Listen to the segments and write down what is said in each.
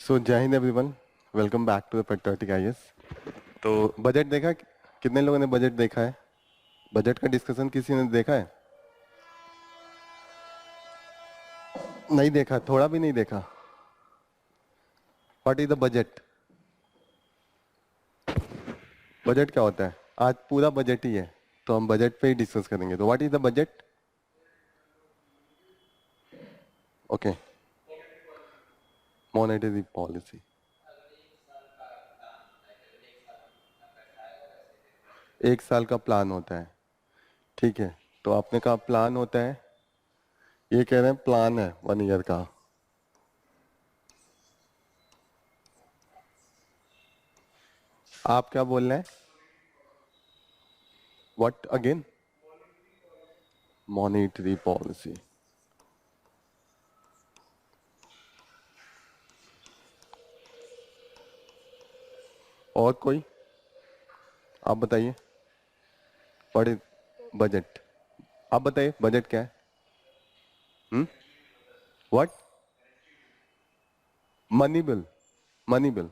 सो जय हिंद everyone, welcome back to the patriotic IAS. तो बजट देखा, कितने लोगों ने बजट देखा है? बजट का डिस्कशन किसी ने देखा है? नहीं देखा, थोड़ा भी नहीं देखा। What is the budget? Budget क्या होता है? आज पूरा बजट ही है, तो हम बजट पे ही डिस्कस करेंगे। तो what is the budget? Okay, monetary policy. एक साल का प्लान होता है, ठीक है। तो आपने कहा प्लान होता है, ये कह रहे हैं प्लान है 1 ईयर का। आप क्या बोल रहे हैं? What again? Monetary policy. और कोई? आप बताइए, व्हाट इज बजट? आप बताइए बजट क्या है? What? Money bill? Money bill?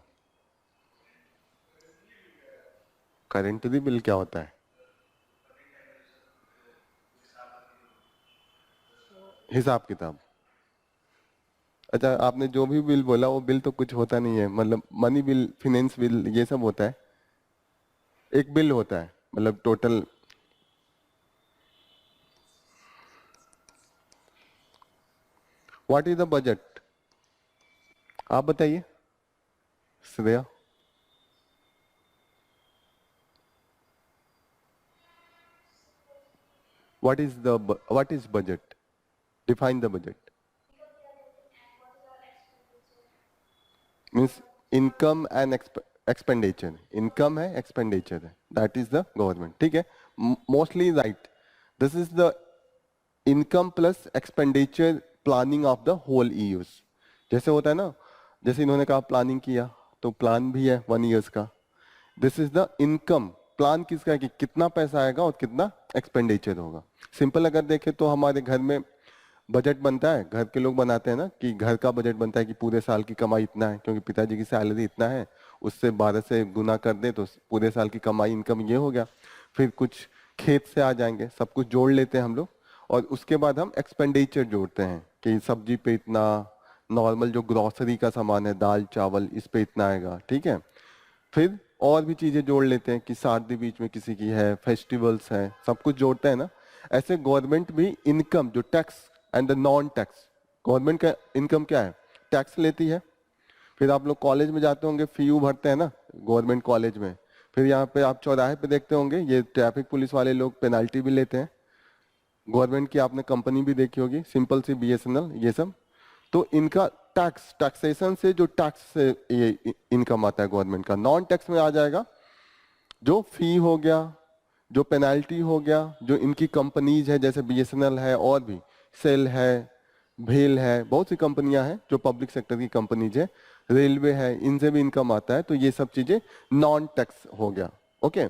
Currently bill क्या होता है? हिसाब किताब। अच्छा, आपने जो भी बिल बोला वो बिल तो कुछ होता नहीं है। मतलब मनी बिल, फिनेंस बिल, ये सब होता है। एक बिल होता है, मतलब total. What is the budget? आप बताइए Shreya. What is budget? Define the budget. Means income and expenditure. Income है, एक्सपेंडिचर है, दैट इज द गवर्नमेंट, ठीक है। Mostly right. This is the income plus expenditure planning of the whole years. जैसे होता है ना, जैसे इन्होंने कहा प्लानिंग किया, तो प्लान भी है 1 ईयर्स का। This is the income. Plan किसका है कि कितना पैसा आएगा और कितना एक्सपेंडिचर होगा। सिंपल अगर देखें तो हमारे घर में बजट बनता है, घर के लोग बनाते हैं ना, कि घर का बजट बनता है कि पूरे साल की कमाई इतना है, क्योंकि पिताजी की सैलरी इतना है, उससे 12 से गुना कर दे तो पूरे साल की कमाई, इनकम ये हो गया। फिर कुछ खेत से आ जाएंगे, सब कुछ जोड़ लेते हैं हम लोग, और उसके बाद हम एक्सपेंडिचर जोड़ते हैं कि सब्जी पे इतना, नॉर्मल जो ग्रोसरी का सामान है, दाल चावल, इस पे इतना आएगा, ठीक है। फिर और भी चीजें जोड़ लेते हैं कि शादी बीच में किसी की है, फेस्टिवल्स हैं, सब कुछ जोड़ते हैं ना। ऐसे गवर्नमेंट भी इनकम, जो tax and the non tax, government का इनकम क्या है? टैक्स लेती है। फिर आप लोग कॉलेज में जाते होंगे, फीयू भरते हैं ना गवर्नमेंट कॉलेज में। फिर यहाँ पे आप चौराहे पे देखते होंगे, ये ट्रैफिक पुलिस वाले लोग पेनाल्टी भी लेते हैं। गवर्नमेंट की आपने कंपनी भी देखी होगी, सिंपल सी बीएसएनएल, ये सब। तो इनका टैक्स, टैक्सेशन से जो टैक्स से ये इनकम आता है गवर्नमेंट का, नॉन टैक्स में आ जाएगा जो फी हो गया, जो पेनाल्टी हो गया, जो इनकी कंपनीज है, जैसे बीएसएनएल है, और भी सेल है, भेल है, बहुत सी कंपनियां हैं जो पब्लिक सेक्टर की कंपनीज है, रेलवे है, इनसे भी इनकम आता है। तो ये सब चीजें नॉन टैक्स हो गया। ओके।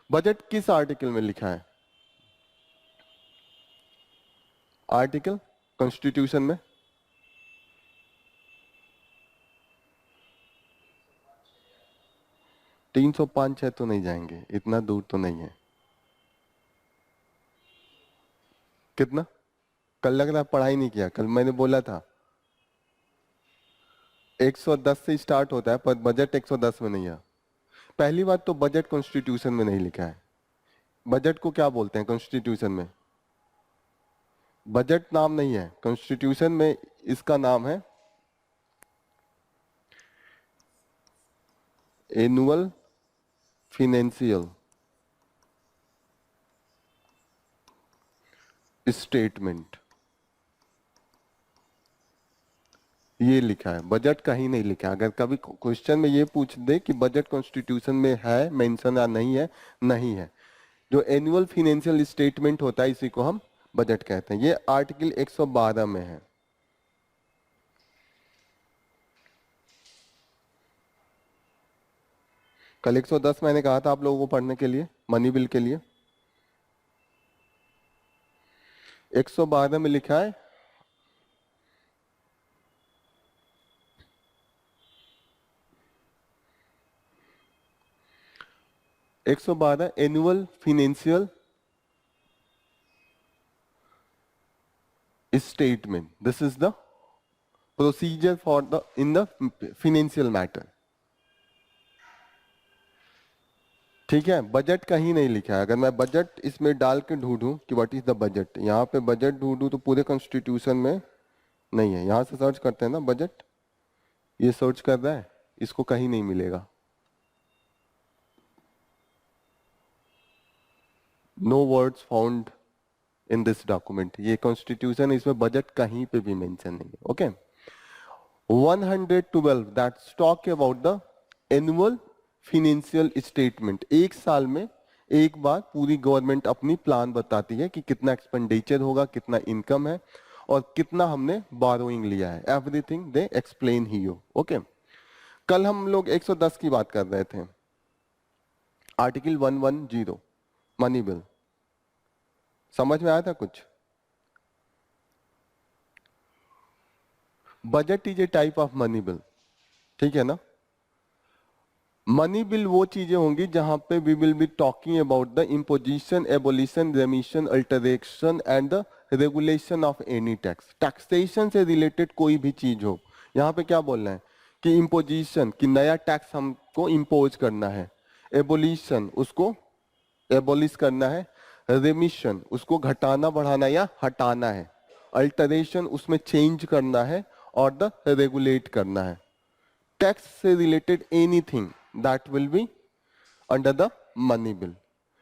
बजट किस आर्टिकल में लिखा है? आर्टिकल कॉन्स्टिट्यूशन में? 305-6 तो नहीं जाएंगे, इतना दूर तो नहीं है। कितना? कल लग रहा है पढ़ाई नहीं किया, कल मैंने बोला था 110 से स्टार्ट होता है, पर बजट 110 में नहीं है। पहली बात तो बजट कॉन्स्टिट्यूशन में नहीं लिखा है। बजट को क्या बोलते हैं कॉन्स्टिट्यूशन में? बजट नाम नहीं है कॉन्स्टिट्यूशन में, इसका नाम है एनुअल फिनेंशियल स्टेटमेंट। ये लिखा है, बजट कहीं नहीं लिखा है। अगर कभी क्वेश्चन में ये पूछ दे कि बजट कॉन्स्टिट्यूशन में है मेंशन या नहीं है, नहीं है। जो एनुअल फिनेंशियल स्टेटमेंट होता है, इसी को हम बजट कहते हैं। ये आर्टिकल 112 में है। कल 110 मैंने कहा था आप लोगों को पढ़ने के लिए, मनी बिल के लिए। 112 में लिखा है 112 annual financial statement. This is the procedure for the in the financial matter. ठीक है, बजट कहीं नहीं लिखा है. अगर मैं बजट इसमें डाल के ढूंढूं कि व्हाट इज द बजट, यहाँ पे बजट ढूंढूं तो पूरे कॉन्स्टिट्यूशन में नहीं है. यहां से सर्च करते हैं ना बजट, ये सर्च कर रहा है, इसको कहीं नहीं मिलेगा. No words found in this document. ये कॉन्स्टिट्यूशन, इसमें बजट कहीं पे भी मेंशन नहीं है. Okay. 112 that's talk about the annual financial statement. एक साल में एक बार पूरी गवर्नमेंट अपनी प्लान बताती है कि कितना एक्सपेंडिचर होगा, कितना इनकम है और कितना हमने बोरोइंग लिया है. Everything they explain here. Okay. कल हम लोग 110 की बात कर रहे थे, आर्टिकल 110 मनी बिल. समझ में आया था कुछ? Budget is a type of money bill. ठीक है ना. मनी बिल वो चीजें होंगी जहां पे we will be talking about the imposition, abolition, remission, alteration and the regulation of any tax. Taxation से रिलेटेड कोई भी चीज हो. यहाँ पे क्या बोलना है कि इम्पोजिशन, कि नया टैक्स हमको इम्पोज करना है. एबोलिशन, उसको एबोलिश करना है. रेमिशन, उसको घटाना, बढ़ाना या हटाना है. अल्टरेशन, उसमें चेंज करना है. और द रेगुलेट करना है. टैक्स से related anything that will be under the money bill.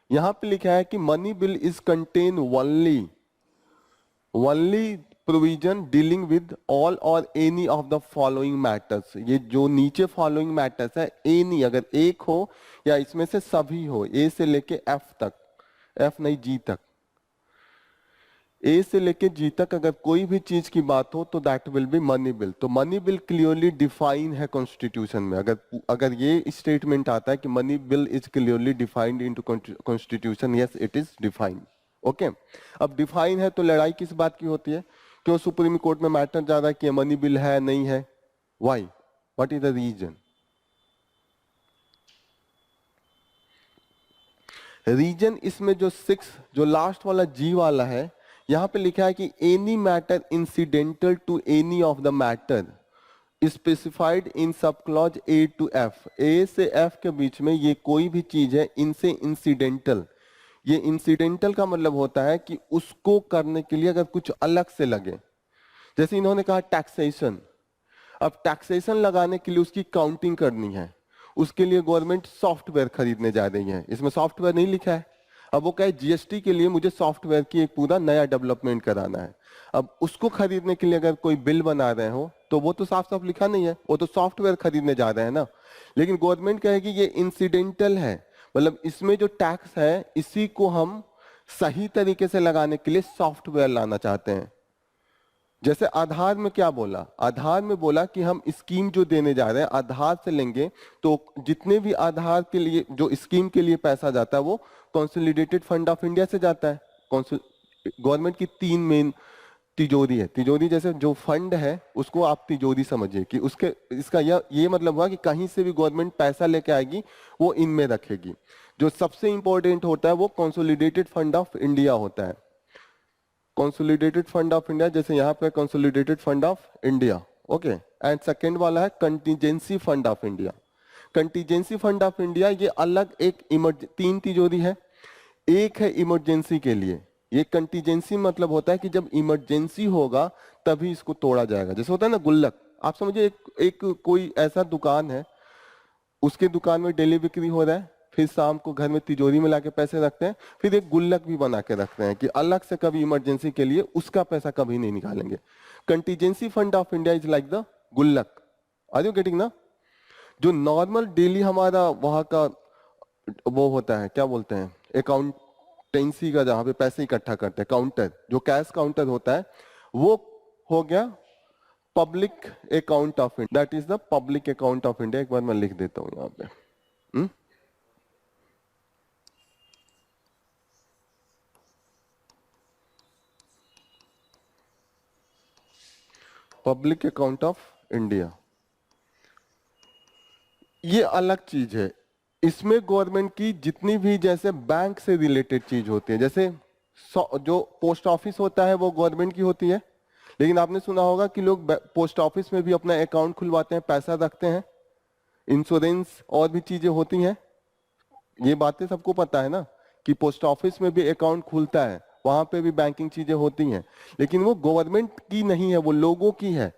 यहां पे लिखा है कि money bill is contain only provision dealing with all or any of the following matters. ये जो नीचे फॉलोइंग मैटर्स है, एनी अगर एक हो या इसमें से सभी हो, ए से लेके एफ तक, एफ नहीं जी तक, ए से लेके जी तक अगर कोई भी चीज की बात हो तो that will B money bill. तो मनी बिल क्लियरली डिफाइन है कॉन्स्टिट्यूशन में. अगर ये स्टेटमेंट आता है कि money bill is clearly defined into constitution, yes it is defined. Okay. अब डिफाइन है तो लड़ाई किस बात की होती है? क्यों सुप्रीम कोर्ट में मैटर जा रहा है कि मनी बिल है नहीं है? Why? What is the reason? Reason इसमें जो 6, जो लास्ट वाला जी वाला है, यहां पे लिखा है कि any matter incidental to any of the matter specified in sub clause A to F. A से एफ के बीच में ये कोई भी चीज है इनसे इंसिडेंटल. ये इंसिडेंटल का मतलब होता है कि उसको करने के लिए अगर कुछ अलग से लगे. जैसे इन्होंने कहा टैक्सेशन. अब टैक्सेशन लगाने के लिए उसकी काउंटिंग करनी है. उसके लिए गवर्नमेंट सॉफ्टवेयर खरीदने जा रही है. इसमें सॉफ्टवेयर नहीं लिखा है. अब वो कहे जीएसटी के लिए मुझे सॉफ्टवेयर की एक पूरा नया डेवलपमेंट कराना है. अब उसको खरीदने के लिए अगर कोई बिल बना रहे हो तो वो तो साफ साफ लिखा नहीं है, वो तो सॉफ्टवेयर खरीदने जा रहे हैं ना. लेकिन गवर्नमेंट कहेगी ये इंसिडेंटल है, मतलब इसमें जो टैक्स है इसी को हम सही तरीके से लगाने के लिए सॉफ्टवेयर लाना चाहते हैं. जैसे आधार में क्या बोला? आधार में बोला कि हम स्कीम जो देने जा रहे हैं आधार से लेंगे, तो जितने भी आधार के लिए जो स्कीम के लिए पैसा जाता है वो कंसोलिडेटेड फंड ऑफ इंडिया से जाता है. गवर्नमेंट की 3 मेन तिजोरी है. तिजोरी जैसे जो फंड है उसको आप तिजोरी समझिए कि उसके इसका ये मतलब हुआ कि कहीं से भी गवर्नमेंट पैसा लेके आएगी वो इनमें रखेगी. जो सबसे इंपॉर्टेंट होता है वो कंसोलिडेटेड फंड ऑफ इंडिया होता है. कंसोलिडेटेड फंड ऑफ इंडिया, जैसे यहाँ पे consolidated fund of India. Okay. And second वाला है contingency fund of India. Contingency fund of India ये अलग एक 3 तिजोरी है. एक है इमरजेंसी के लिए. ये कंटीजेंसी मतलब होता है कि जब इमरजेंसी होगा तभी इसको तोड़ा जाएगा. जैसे होता है ना गुल्लक. आप समझिए एक कोई ऐसा दुकान है, उसके दुकान में डेली बिक्री हो रहा है, फिर शाम को घर में तिजोरी में लाके पैसे रखते हैं, फिर एक गुल्लक भी बना के रखते हैं कि अलग से कभी इमरजेंसी के लिए उसका पैसा कभी नहीं निकालेंगे. Contingency fund of India is like the गुल्लक. आर यू गेटिंग ना? जो नॉर्मल डेली हमारा वहां का वो होता है, क्या बोलते हैं, अकाउंटेंसी का, जहां पे पैसे इकट्ठा करते हैं, काउंटर, जो कैश काउंटर होता है, वो हो गया public account of India. That is the public account of India. एक बार मैं लिख देता हूं यहाँ पे. पब्लिक अकाउंट ऑफ इंडिया ये अलग चीज है. इसमें गवर्नमेंट की जितनी भी जैसे बैंक से रिलेटेड चीज होती है, जैसे जो पोस्ट ऑफिस होता है वो गवर्नमेंट की होती है, लेकिन आपने सुना होगा कि लोग पोस्ट ऑफिस में भी अपना अकाउंट खुलवाते हैं, पैसा रखते हैं, इंश्योरेंस और भी चीजें होती हैं। ये बातें सबको पता है ना कि पोस्ट ऑफिस में भी अकाउंट खुलता है, वहां पे भी बैंकिंग चीजें होती हैं, लेकिन वो गवर्नमेंट की नहीं है, वो लोगों की है।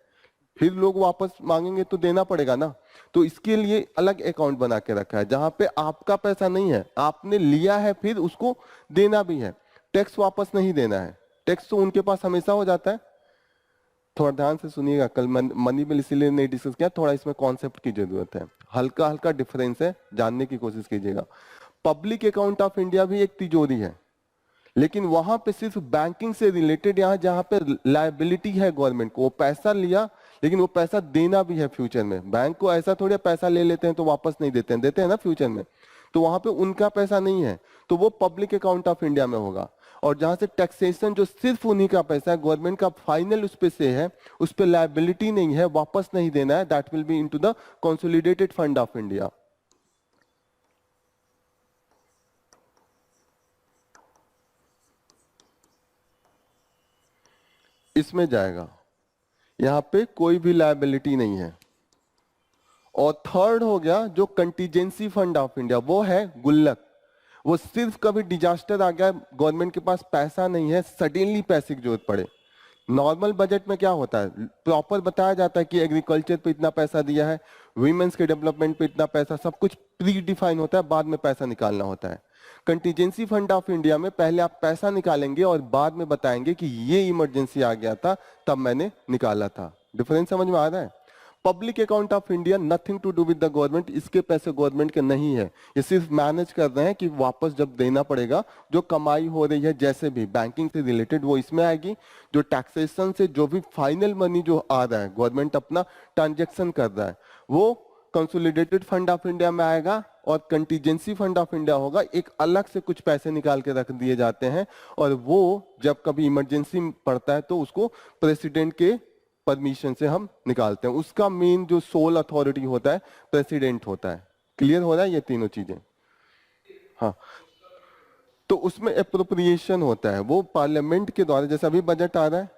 फिर लोग वापस मांगेंगे तो देना पड़ेगा ना, तो इसके लिए अलग अकाउंट बना के रखा है जहां पे आपका पैसा नहीं है, आपने लिया है फिर उसको देना भी है, टैक्स वापस नहीं देना है। टैक्स तो उनके पास हमेशा हो जाता है। थोड़ा ध्यान से सुनिएगा, कल मनी बिल इसीलिए नहीं डिस्कस किया, थोड़ा इसमें कॉन्सेप्ट की जरूरत है, हल्का हल्का डिफरेंस है, जानने की कोशिश कीजिएगा। पब्लिक अकाउंट ऑफ इंडिया भी एक तिजोरी है, लेकिन वहां पे सिर्फ बैंकिंग से रिलेटेड, यहाँ जहां पे लायबिलिटी है गवर्नमेंट को, वो पैसा लिया लेकिन वो पैसा देना भी है फ्यूचर में। बैंक को ऐसा थोड़ी पैसा ले लेते हैं तो वापस नहीं देते हैं, देते हैं ना फ्यूचर में, तो वहां पे उनका पैसा नहीं है, तो वो पब्लिक अकाउंट ऑफ इंडिया में होगा। और जहां से टैक्सेशन जो सिर्फ उन्हीं का पैसा है, गवर्नमेंट का फाइनल उस पे से है, उस पे लायबिलिटी नहीं है, वापस नहीं देना है, that will B into the consolidated fund of India. इसमें जाएगा, यहां पे कोई भी लायबिलिटी नहीं है। और थर्ड हो गया जो कंटीजेंसी फंड ऑफ इंडिया, वो है गुल्लक। वो सिर्फ कभी डिजास्टर आ गया, गवर्नमेंट के पास पैसा नहीं है, सडनली पैसे की जरूरत पड़े। नॉर्मल बजट में क्या होता है, प्रॉपर बताया जाता है कि एग्रीकल्चर पे इतना पैसा दिया है, वीमेंस के डेवलपमेंट पे इतना पैसा, सब कुछ प्री डिफाइन होता है, बाद में पैसा निकालना होता है। कंटीजेंसी फंड ऑफ इंडिया में पहले आप पैसा निकालेंगे और बाद में बताएंगे कि ये इमरजेंसी आ गया था तब मैंने निकाला था। डिफरेंस समझ में आ रहा है? Public account of India nothing to do with the government, इसके पैसे गवर्नमेंट के नहीं है, ये सिर्फ मैनेज कर रहे हैं कि वापस जब देना पड़ेगा, जो कमाई हो रही है जैसे भी बैंकिंग से रिलेटेड वो इसमें आएगी, जो टैक्सेशन से जो भी फाइनल मनी जो आ रहा है, गवर्नमेंट अपना ट्रांजेक्शन कर रहा है, वो कंसोलिडेटेड फंड ऑफ इंडिया में आएगा। और कंटीजेंसी फंड ऑफ इंडिया होगा, एक अलग से कुछ पैसे निकाल के रख दिए जाते हैं, और वो जब कभी इमरजेंसी पड़ता है तो उसको प्रेसिडेंट के परमिशन से हम निकालते हैं। उसका मेन जो सोल अथॉरिटी होता है प्रेसिडेंट होता है। क्लियर हो रहा है ये तीनों चीजें? हाँ, तो उसमें अप्रोप्रिएशन होता है, वो पार्लियामेंट के द्वारा, जैसे अभी बजट आ रहा है,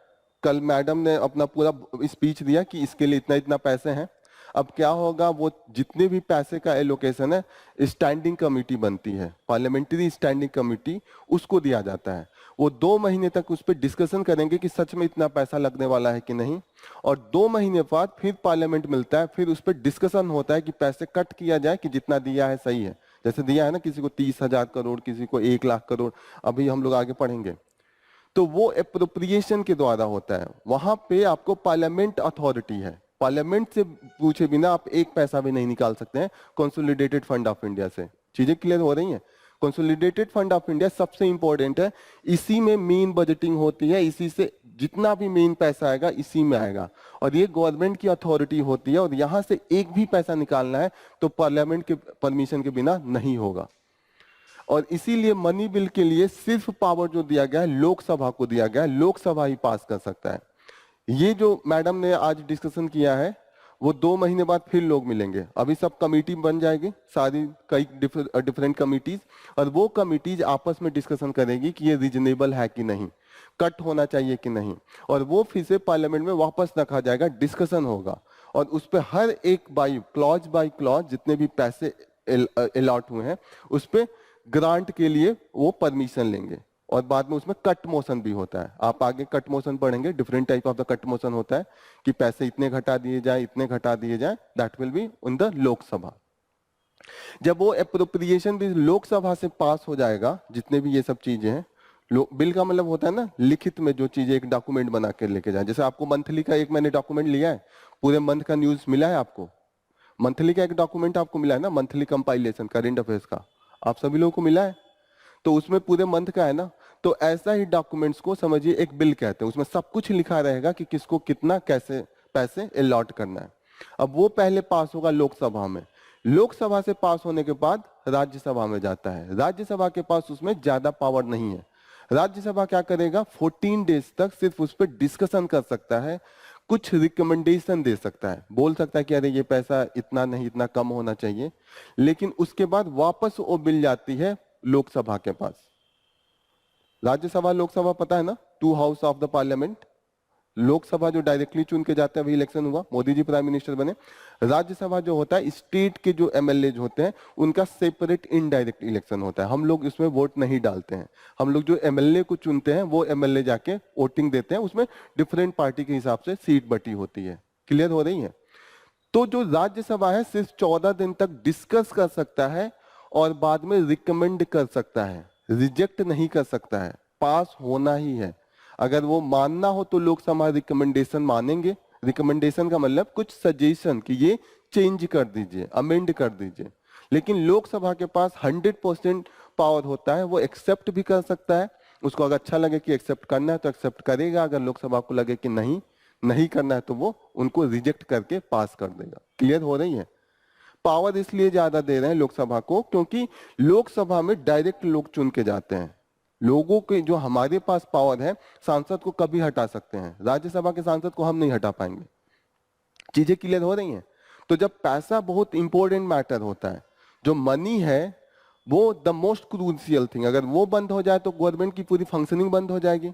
कल मैडम ने अपना पूरा स्पीच दिया कि इसके लिए इतना इतना पैसे हैं। अब क्या होगा, वो जितने भी पैसे का एलोकेशन है, स्टैंडिंग कमेटी बनती है, पार्लियामेंट्री स्टैंडिंग कमेटी, उसको दिया जाता है। वो 2 महीने तक उस पर डिस्कशन करेंगे कि सच में इतना पैसा लगने वाला है कि नहीं, और 2 महीने बाद फिर पार्लियामेंट मिलता है, फिर उस पर डिस्कशन होता है कि पैसे कट किया जाए कि जितना दिया है सही है। जैसे दिया है ना, किसी को 30,000 करोड़, किसी को 1 लाख करोड़, अभी हम लोग आगे पढ़ेंगे, तो वो अप्रोप्रिएशन के द्वारा होता है। वहां पे आपको पार्लियामेंट अथॉरिटी है, पार्लियामेंट से पूछे बिना आप एक पैसा भी नहीं निकाल सकते हैं कंसोलिडेटेड फंड ऑफ इंडिया से। चीजें क्लियर हो रही हैं? कंसोलिडेटेड फंड ऑफ इंडिया सबसे इंपॉर्टेंट है, इसी में मेन बजटिंग होती है, इसी से जितना भी मेन पैसा आएगा इसी में आएगा, और ये गवर्नमेंट की अथॉरिटी होती है, और यहां से एक भी पैसा निकालना है तो पार्लियामेंट के परमिशन के बिना नहीं होगा। और इसीलिए मनी बिल के लिए सिर्फ पावर जो दिया गया है लोकसभा को दिया गया है, लोकसभा ही पास कर सकता है। ये जो मैडम ने आज डिस्कशन किया है, वो 2 महीने बाद फिर लोग मिलेंगे, अभी सब कमेटी बन जाएगी, सारी कई डिफरेंट कमिटीज, और वो कमिटीज आपस में डिस्कशन करेगी कि ये रीजनेबल है कि नहीं, कट होना चाहिए कि नहीं, और वो फिर से पार्लियामेंट में वापस रखा जाएगा, डिस्कशन होगा, और उस पर हर एक बाई क्लॉज जितने भी पैसे अलॉट हुए हैं उस पर ग्रांट के लिए वो परमिशन लेंगे, और बाद में उसमें कट मोशन भी होता है। आप आगे कट मोशन पढ़ेंगे, different type of the cut motion होता है कि पैसे इतने घटा दिए जाए, इतने घटा दिए जाए, that will be in the Lok Sabha. जब वो अप्रोप्रिएशन भी लोकसभा से पास हो जाएगा, जितने भी ये सब चीजें हैं, बिल का मतलब होता है ना लिखित में जो चीजें एक डॉक्यूमेंट बना के लेके जाए। जैसे आपको मंथली का एक मैंने डॉक्यूमेंट लिया है, पूरे मंथ का न्यूज मिला है आपको, मंथली का एक डॉक्यूमेंट आपको मिला है ना, मंथली कंपाइलेशन करेंट अफेयर्स का, आप सभी लोगों को मिला है, तो उसमें पूरे मंथ का है ना। तो ऐसा ही डॉक्यूमेंट्स को समझिए एक बिल कहते हैं, उसमें सब कुछ लिखा रहेगा कि किसको कितना कैसे पैसे अलॉट करना है। अब वो पहले पास होगा लोकसभा में, लोकसभा से पास होने के बाद राज्यसभा में जाता है, राज्यसभा के पास उसमें ज्यादा पावर नहीं है। राज्यसभा क्या करेगा, 14 डेज तक सिर्फ उस पर डिस्कशन कर सकता है, कुछ रिकमेंडेशन दे सकता है, बोल सकता है कि अरे ये पैसा इतना नहीं, इतना कम होना चाहिए, लेकिन उसके बाद वापस वो बिल जाती है लोकसभा के पास। राज्यसभा लोकसभा पता है ना, two house of the parliament. Lok Sabha जो डायरेक्टली चुन के जाते हैं, वही इलेक्शन हुआ, मोदी जी प्राइम मिनिस्टर बने। राज्यसभा जो होता है, स्टेट के जो एमएलए होते हैं उनका सेपरेट इनडायरेक्ट इलेक्शन होता है। हम लोग इसमें वोट नहीं डालते हैं, हम लोग जो एमएलए को चुनते हैं वो एमएलए जाके वोटिंग देते हैं, उसमें डिफरेंट पार्टी के हिसाब से सीट बटी होती है। क्लियर हो रही है? तो जो राज्यसभा है सिर्फ 14 दिन तक डिस्कस कर सकता है और बाद में रिकमेंड कर सकता है, रिजेक्ट नहीं कर सकता है, पास होना ही है। अगर वो मानना हो तो लोकसभा रिकमेंडेशन मानेंगे। रिकमेंडेशन का मतलब कुछ सजेशन कि ये चेंज कर दीजिए, अमेंड कर दीजिए। लेकिन लोकसभा के पास 100% पावर होता है, वो एक्सेप्ट भी कर सकता है। उसको अगर अच्छा लगे कि एक्सेप्ट करना है तो एक्सेप्ट करेगा, अगर लोकसभा को लगे कि नहीं नहीं करना है तो वो उनको रिजेक्ट करके पास कर देगा। क्लियर हो रही है? पावर इसलिए ज्यादा दे रहे हैं लोकसभा को क्योंकि लोकसभा में डायरेक्ट लोग चुन के जाते हैं। लोगों के जो हमारे पास पावर है, सांसद को कभी हटा सकते हैं, राज्यसभा के सांसद को हम नहीं हटा पाएंगे। चीजें क्लियर हो रही हैं? तो जब पैसा बहुत इंपॉर्टेंट मैटर होता है, जो मनी है वो द मोस्ट क्रूशियल थिंग, अगर वो बंद हो जाए तो गवर्नमेंट की पूरी फंक्शनिंग बंद हो जाएगी।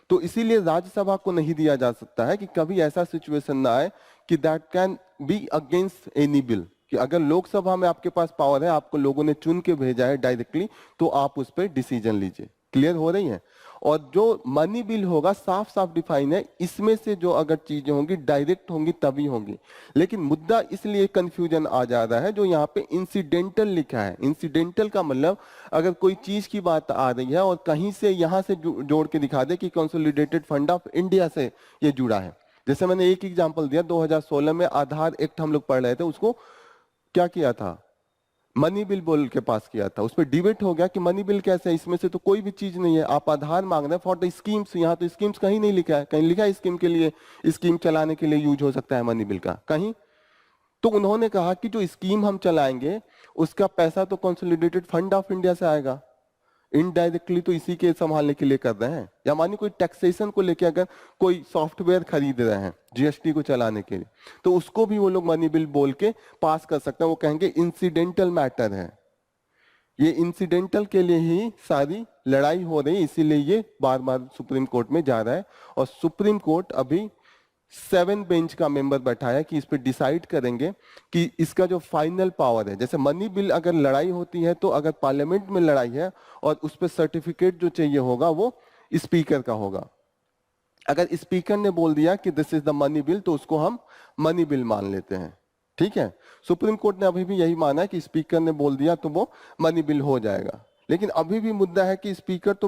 तो इसीलिए राज्यसभा को नहीं दिया जा सकता है कि कभी ऐसा सिचुएशन ना आए कि that can be against any bill, कि अगर लोकसभा में आपके पास पावर है, आपको लोगों ने चुन के भेजा है डायरेक्टली, तो आप उस पर डिसीजन लीजिए। क्लियर हो रही है? और जो मनी बिल होगा साफ साफ डिफाइन है, इसमें से जो अगर चीजें होंगी डायरेक्ट होंगी तभी होंगी। लेकिन मुद्दा इसलिए कंफ्यूजन आ जा रहा है, जो यहाँ पे इंसिडेंटल लिखा है। इंसिडेंटल का मतलब अगर कोई चीज की बात आ रही है और कहीं से यहाँ से जोड़ के दिखा दे कि कंसोलिडेटेड फंड ऑफ इंडिया से ये जुड़ा है। जैसे मैंने एक एग्जाम्पल दिया, 2016 में आधार एक्ट हम लोग पढ़ रहे थे, उसको क्या किया था, मनी बिल बोल के पास किया था। उस पर डिबेट हो गया कि मनी बिल कैसे है, इसमें से तो कोई भी चीज नहीं है, आप आधार मांग रहे हैं फॉर द स्कीम्स। यहाँ तो स्कीम्स कहीं नहीं लिखा है, कहीं लिखा है स्कीम के लिए, स्कीम चलाने के लिए यूज हो सकता है मनी बिल का, कहीं? तो उन्होंने कहा कि जो स्कीम हम चलाएंगे उसका पैसा तो कंसोलिडेटेड फंड ऑफ इंडिया से आएगा, इनडायरेक्टली तो इसी के संभालने के लिए कर रहे हैं। या मानिए कोई टैक्सेशन को लेकर अगर कोई सॉफ्टवेयर खरीद रहे हैं जीएसटी को चलाने के लिए, तो उसको भी वो लोग मनी बिल बोल के पास कर सकते हैं। वो कहेंगे इंसिडेंटल मैटर है, ये इंसिडेंटल के लिए ही सारी लड़ाई हो रही है, इसीलिए ये बार बार सुप्रीम कोर्ट में जा रहा है। और सुप्रीम कोर्ट अभी 7 बेंच का मेंबर बैठाया कि इस पे डिसाइड करेंगे कि इसका जो फाइनल पावर है, जैसे मनी बिल अगर लड़ाई होती है तो अगर पार्लियामेंट में लड़ाई है और उस पर सर्टिफिकेट जो चाहिए होगा वो स्पीकर का होगा। अगर स्पीकर ने बोल दिया कि this is the money bill, तो उसको हम मनी बिल मान लेते हैं। ठीक है? सुप्रीम कोर्ट ने अभी भी यही माना है कि स्पीकर ने बोल दिया तो वो मनी बिल हो जाएगा। लेकिन अभी भी मुद्दा है कि स्पीकर तो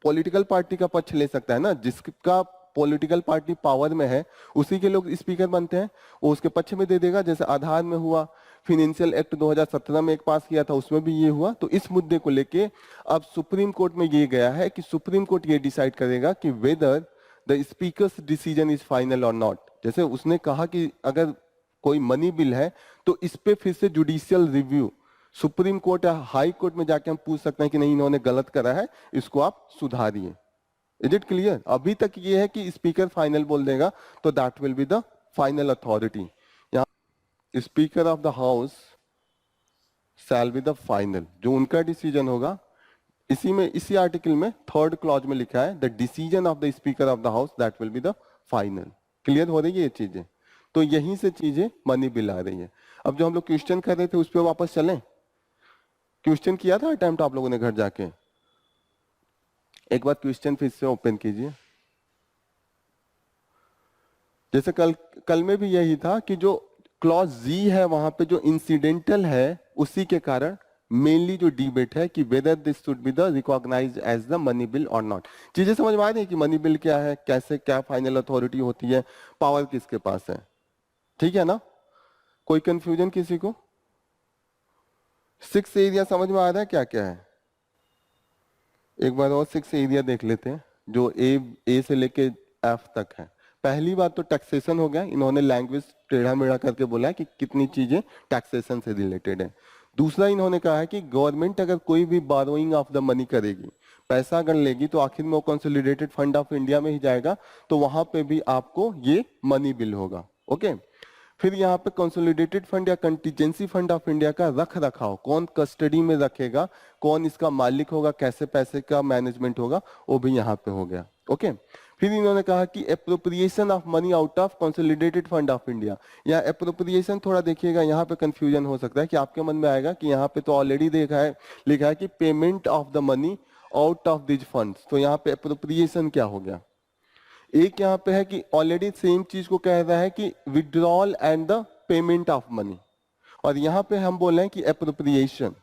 पॉलिटिकल पार्टी का पक्ष ले सकता है ना, जिसका पॉलिटिकल पार्टी पावर में है उसी के लोग स्पीकर बनते हैं, वो उसके पक्ष में दे देगा। जैसे आधार में हुआ, फाइनेंशियल एक्ट 2017 में एक पास किया था, उसमें भी ये हुआ। तो इस मुद्दे को लेके अब सुप्रीम कोर्ट में ये गया है कि सुप्रीम कोर्ट ये डिसाइड करेगा कि whether the speakers decision is final और नॉट। जैसे उसने कहा कि अगर कोई मनी बिल है तो इस पे फिर से जुडिशियल रिव्यू, सुप्रीम कोर्ट या हाई कोर्ट में जाके हम पूछ सकते हैं कि नहीं इन्होंने गलत करा है, इसको आप सुधारिए। Is it clear? अभी तक ये है कि स्पीकर फाइनल बोल देगा तो that will be the final authority. यहाँ speaker of the house shall be the final, जो उनका डिसीजन होगा। इसी आर्टिकल में 3rd क्लॉज में लिखा है the decision of the speaker of the house that will be the final. Clear हो रही है ये चीजें? तो यहीं से चीजें मनी बिल आ रही है। अब जो हम लोग क्वेश्चन कर रहे थे उस पर वापस चलें। क्वेश्चन किया था अटेम्प्ट आप लोगों ने घर जाके? एक बार क्वेश्चन फिर से ओपन कीजिए। जैसे कल में भी यही था कि जो क्लॉज जी है वहां पे जो इंसिडेंटल है उसी के कारण मेनली जो डिबेट है कि whether this should be the recognised as the money bill और नॉट। चीजें समझ में आ रही है कि मनी बिल क्या है, कैसे क्या फाइनल अथॉरिटी होती है, पावर किसके पास है? ठीक है ना? कोई कंफ्यूजन किसी को? 6 एरिया समझ में आ रहा है क्या क्या है? एक बार और 6 एरिया देख लेते हैं जो ए से लेके एफ तक है। पहली बात तो टैक्सेशन हो गया, इन्होंने लैंग्वेज टेढ़ा मेढ़ा करके बोला है कि कितनी चीजें टैक्सेशन से रिलेटेड है। दूसरा इन्होंने कहा है कि गवर्नमेंट अगर कोई भी बारोइंग ऑफ द मनी करेगी, पैसा अगर लेगी तो आखिर में वो कंसोलिडेटेड फंड ऑफ इंडिया में ही जाएगा, तो वहां पे भी आपको ये मनी बिल होगा। ओके, फिर यहाँ पे कंसोलिडेटेड फंड या कंटीजेंसी फंड ऑफ इंडिया का रख रखाव, कौन कस्टडी में रखेगा, कौन इसका मालिक होगा, कैसे पैसे का मैनेजमेंट होगा, वो भी यहाँ पे हो गया। ओके, फिर इन्होंने कहा कि appropriation of money out of consolidated fund of India. या एप्रोप्रिएशन थोड़ा देखिएगा, यहाँ पे कंफ्यूजन हो सकता है कि आपके मन में आएगा कि यहाँ पे तो ऑलरेडी देखा है, लिखा है कि payment of the money out of these funds, तो यहाँ पे एप्रोप्रिएशन क्या हो गया। एक यहाँ पे है कि ऑलरेडी सेम चीज को कह रहा है कि withdrawal and the payment of money, और यहाँ पे हम बोल रहे हैं कि एप्रोप्रिएशन।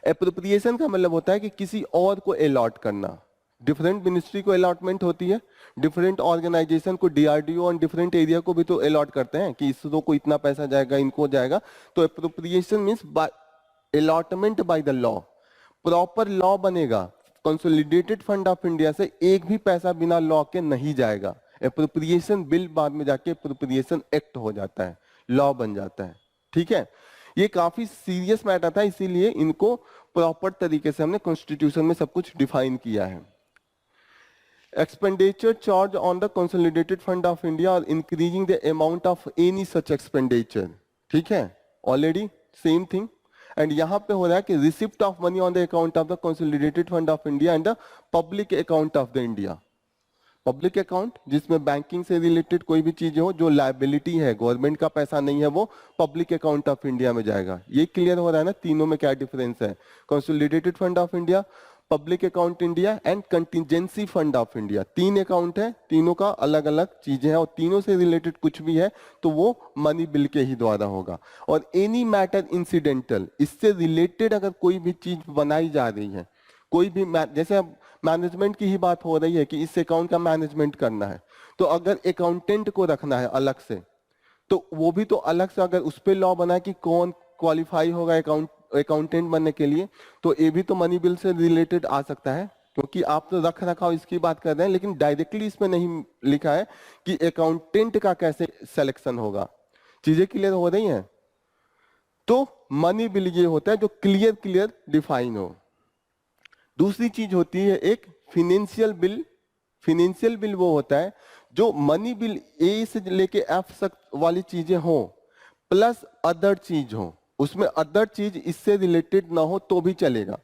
एप्रोप्रिएशन का मतलब होता है कि किसी और को अलॉट करना। डिफरेंट मिनिस्ट्री को अलॉटमेंट होती है, डिफरेंट ऑर्गेनाइजेशन को, डीआरडीओ और डिफरेंट एरिया को भी तो अलॉट करते हैं कि इसरो को इतना पैसा जाएगा, इनको जाएगा। तो appropriation means by allotment by the law, proper law बनेगा। कंसोलिडेटेड फंड ऑफ इंडिया से एक भी पैसा बिना लॉ के नहीं जाएगा। एप्रोप्रिएशन बिल बाद में जाके एप्रोप्रिएशन एक्ट हो जाता है, लॉ बन जाता है। ठीक है, ये काफी सीरियस मैटर था, इसीलिए इनको प्रॉपर तरीके से हमने कॉन्स्टिट्यूशन में सब कुछ डिफाइन किया है। Expenditure charge on the consolidated fund of India or increasing the amount of any such expenditure, ठीक है, ऑलरेडी सेम थिंग। एंड यहाँ पे हो रहा है कि receipt of money on the account of the consolidated fund of India and the public account of the India. Public account जिसमें banking से रिलेटेड कोई भी चीज हो, जो लायबिलिटी है, गवर्नमेंट का पैसा नहीं है, वो पब्लिक अकाउंट ऑफ इंडिया में जाएगा। ये क्लियर हो रहा है ना, तीनों में क्या डिफरेंस है। Consolidated fund of India, public account India and contingency fund of India, तीन अकाउंट है, तीनों का अलग अलग चीजें हैं, और तीनों से रिलेटेड कुछ भी है तो वो मनी बिल के ही द्वारा होगा। और एनी मैटर इंसिडेंटल, इससे रिलेटेड अगर कोई भी चीज बनाई जा रही है, कोई भी जैसे अब मैनेजमेंट की ही बात हो रही है कि इस अकाउंट का मैनेजमेंट करना है, तो अगर अकाउंटेंट को रखना है अलग से, तो वो भी तो अलग से अगर उस पर लॉ बना कि कौन क्वालिफाई होगा अकाउंटेंट बनने के लिए, तो ये भी तो मनी बिल से रिलेटेड आ सकता है। क्योंकि आप तो रख रखाव इसकी बात कर रहे हैं, लेकिन डायरेक्टली इसमें नहीं लिखा है कि अकाउंटेंट का कैसे सिलेक्शन होगा। चीजें क्लियर हो रही हैं? तो मनी बिल ये होता है जो क्लियर डिफाइन हो। दूसरी चीज होती है एक फिनेंशियल बिल। फिनेंशियल बिल वो होता है जो मनी बिल ए से लेके एफ तक वाली चीजें हो प्लस अदर चीज हो, उसमें अदर चीज इससे रिलेटेड ना हो तो भी चलेगा।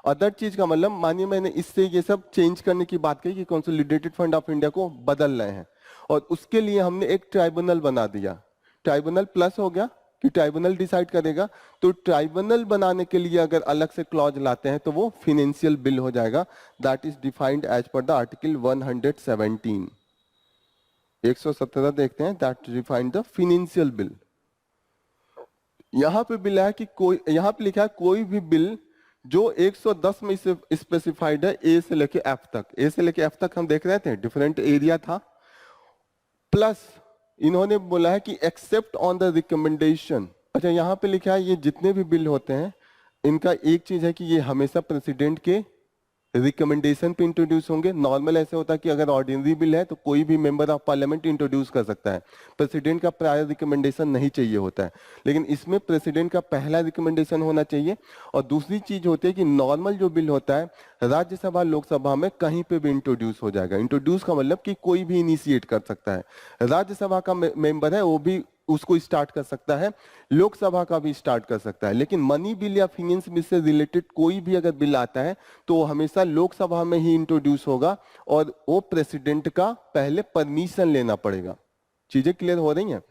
अदर चीज का मतलब, मानिए मैंने इससे ये सब चेंज करने की बात कही कि कंसोलिडेटेड फंड ऑफ इंडिया को बदल रहे हैं, और उसके लिए हमने एक ट्राइब्यूनल बना दिया। ट्राइब्यूनल प्लस हो गया कि ट्राइब्यूनल डिसाइड करेगा, तो ट्राइब्यूनल बनाने के लिए अगर अलग से क्लॉज लाते हैं तो वो फिनेंशियल बिल हो जाएगा। That is defined as per the article 117। 117 देखते हैं, that defined the financial bill. यहां पे बिल है कि कोई, यहां पे लिखा है कोई भी बिल जो 110 में स्पेसिफाइड है ए से लेके एफ तक। ए से लेके एफ तक हम देख रहे थे, डिफरेंट एरिया था, प्लस इन्होंने बोला है कि एक्सेप्ट ऑन द रिकमेंडेशन। अच्छा, यहाँ पे लिखा है ये जितने भी बिल होते हैं इनका एक चीज है कि ये हमेशा प्रेसिडेंट के रिकमेंडेशन पे इंट्रोड्यूस होंगे। नॉर्मल ऐसे होता है कि अगर ऑर्डिनरी बिल है तो कोई भी मेंबर ऑफ पार्लियामेंट इंट्रोड्यूस कर सकता है, प्रेसिडेंट का प्रायर रिकमेंडेशन नहीं चाहिए होता है। लेकिन इसमें प्रेसिडेंट का पहला रिकमेंडेशन होना चाहिए। और दूसरी चीज होती है कि नॉर्मल जो बिल होता है राज्यसभा लोकसभा में कहीं पे भी इंट्रोड्यूस हो जाएगा। इंट्रोड्यूस का मतलब कि कोई भी इनिशिएट कर सकता है। राज्यसभा का मेंबर है वो भी उसको स्टार्ट कर सकता है, लोकसभा का भी स्टार्ट कर सकता है। लेकिन मनी बिल या फिनेंस बिल से रिलेटेड कोई भी अगर बिल आता है तो वो हमेशा लोकसभा में ही इंट्रोड्यूस होगा, और वो प्रेसिडेंट का पहले परमिशन लेना पड़ेगा। चीजें क्लियर हो रही हैं?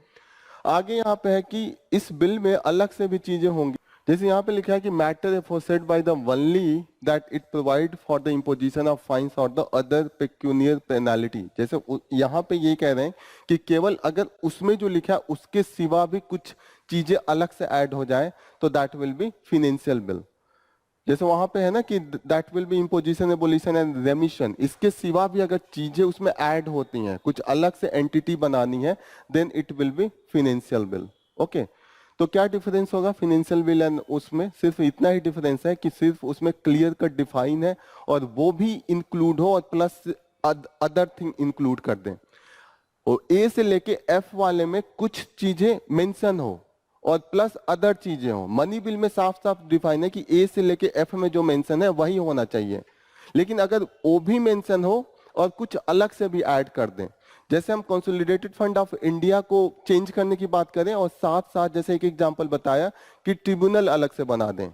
आगे यहाँ पे है कि इस बिल में अलग से भी चीजें होंगी, जैसे यहाँ पे लिखा है कि matter aforesaid by the only that it provide for the imposition of fines और द अदर पेक्यूनियर पेनाल्टी। जैसे यहाँ पे ये कह रहे हैं कि केवल अगर उसमें जो लिखा है उसके सिवा भी कुछ चीजें अलग से ऐड हो जाए तो that will be financial bill. जैसे वहां पे है ना कि that will B imposition, abolition and रेमिशन, इसके सिवा भी अगर चीजें उसमें ऐड होती हैं, कुछ अलग से एंटिटी बनानी है, then it will be financial bill. Okay, तो क्या डिफरेंस होगा फिनेंशियल बिल एंड उसमें? सिर्फ इतना ही डिफरेंस है कि सिर्फ उसमें क्लियर कट डिफाइन है और वो भी इंक्लूड हो और प्लस अदर थिंग इंक्लूड कर दें। और ए से लेके एफ वाले में कुछ चीजें मेंशन हो और प्लस अदर चीजें हो। मनी बिल में साफ साफ डिफाइन है कि ए से लेके एफ में जो मेंशन है वही होना चाहिए। लेकिन अगर ओ भी मेंशन हो और कुछ अलग से भी ऐड कर दें, जैसे हम कंसोलिडेटेड फंड ऑफ इंडिया को चेंज करने की बात करें और साथ साथ जैसे एक एग्जांपल बताया कि ट्रिब्यूनल अलग से बना दें।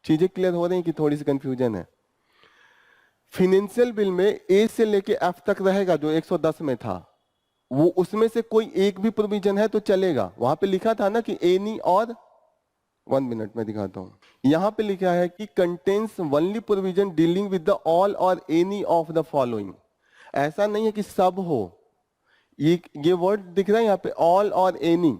चीजें क्लियर हो रही हैं कि थोड़ी सी कंफ्यूजन है? फाइनेंशियल बिल में ए से लेके एफ तक रहेगा जो 110 में था, वो उसमें से कोई एक भी प्रोविजन है तो चलेगा। वहां पे लिखा था ना कि एनी और 1 मिनट में दिखाता हूं। यहां पे लिखा है कि contains only provision dealing with the all or any of the following. ऐसा नहीं है कि सब हो, ये वर्ड दिख रहा है यहाँ पे ऑल और एनी।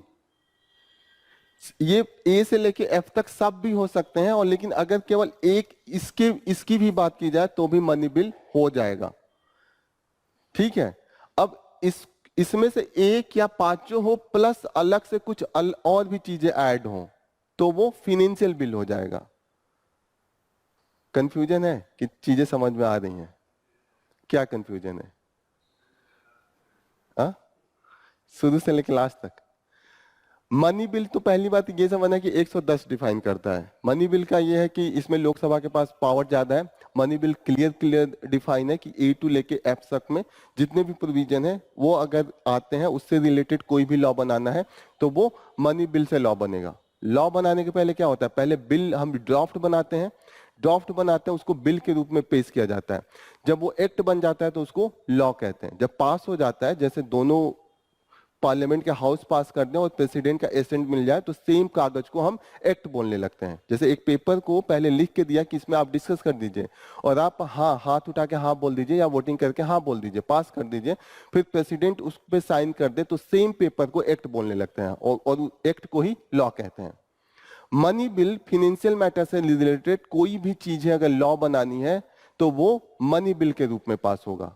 ये ए से लेके एफ तक सब भी हो सकते हैं, और लेकिन अगर केवल एक इसकी भी बात की जाए तो भी मनी बिल हो जाएगा। ठीक है, अब इसमें से एक या पांचों हो प्लस अलग से कुछ और भी चीजें ऐड हो तो वो फिनेंशियल बिल हो जाएगा। कंफ्यूजन है कि चीजें समझ में आ रही हैं? क्या कंफ्यूजन है? शुरू से लेकर लास्ट तक। मनी बिल तो पहली बात ये समझना कि 110 डिफाइन करता है। मनी बिल का ये है कि इसमें लोकसभा के पास पावर ज्यादा है। मनी बिल क्लियर डिफाइन है कि ए टू लेके एफ तक में जितने भी प्रोविजन है वो अगर आते हैं उससे रिलेटेड कोई भी लॉ बनाना है तो वो मनी बिल से लॉ बनेगा। लॉ बनाने के पहले क्या होता है, पहले बिल हम ड्राफ्ट बनाते हैं, उसको बिल के रूप में पेश किया जाता है। जब वो एक्ट बन जाता है तो उसको लॉ कहते हैं। जब पास हो जाता है, जैसे दोनों पार्लियामेंट के हाउस पास कर दें और प्रेसिडेंट का एसेंट मिल जाए तो सेम कागज को हम एक्ट बोलने लगते हैं। जैसे एक पेपर को पहले लिख के दिया कि इसमें आप डिस्कस कर दीजिए और आप हाँ हाथ उठा के हाँ बोल दीजिए या वोटिंग करके हाँ बोल दीजिए, पास कर दीजिए, फिर प्रेसिडेंट उस पर साइन कर दे तो सेम पेपर को एक्ट बोलने लगते हैं और एक्ट को ही लॉ कहते हैं। मनी बिल फिनेंशियल मैटर से रिलेटेड कोई भी चीज है अगर लॉ बनानी है तो वो मनी बिल के रूप में पास होगा।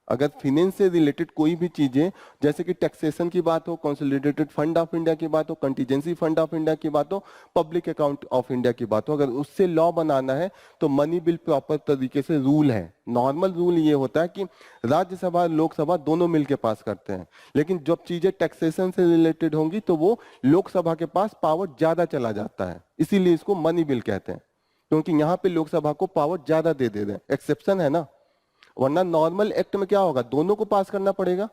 अगर फिनेंस से रिलेटेड कोई भी चीजें जैसे कि टैक्सेशन की बात हो, कंसोलिडेटेड फंड ऑफ इंडिया की बात हो, कंटीजेंसी फंड ऑफ इंडिया की बात हो, पब्लिक अकाउंट ऑफ इंडिया की बात हो, अगर उससे लॉ बनाना है तो मनी बिल प्रॉपर तरीके से रूल है। नॉर्मल रूल ये होता है कि राज्यसभा लोकसभा दोनों मिलकर पास करते हैं, लेकिन जब चीजें टैक्सेशन से रिलेटेड होंगी तो वो लोकसभा के पास पावर ज्यादा चला जाता है, इसीलिए इसको मनी बिल कहते हैं, क्योंकि यहाँ पे लोकसभा को पावर ज्यादा दे रहे हैं। एक्सेप्शन है ना, वरना नॉर्मल एक्ट में क्या होगा, दोनों को पास करना पड़ेगा,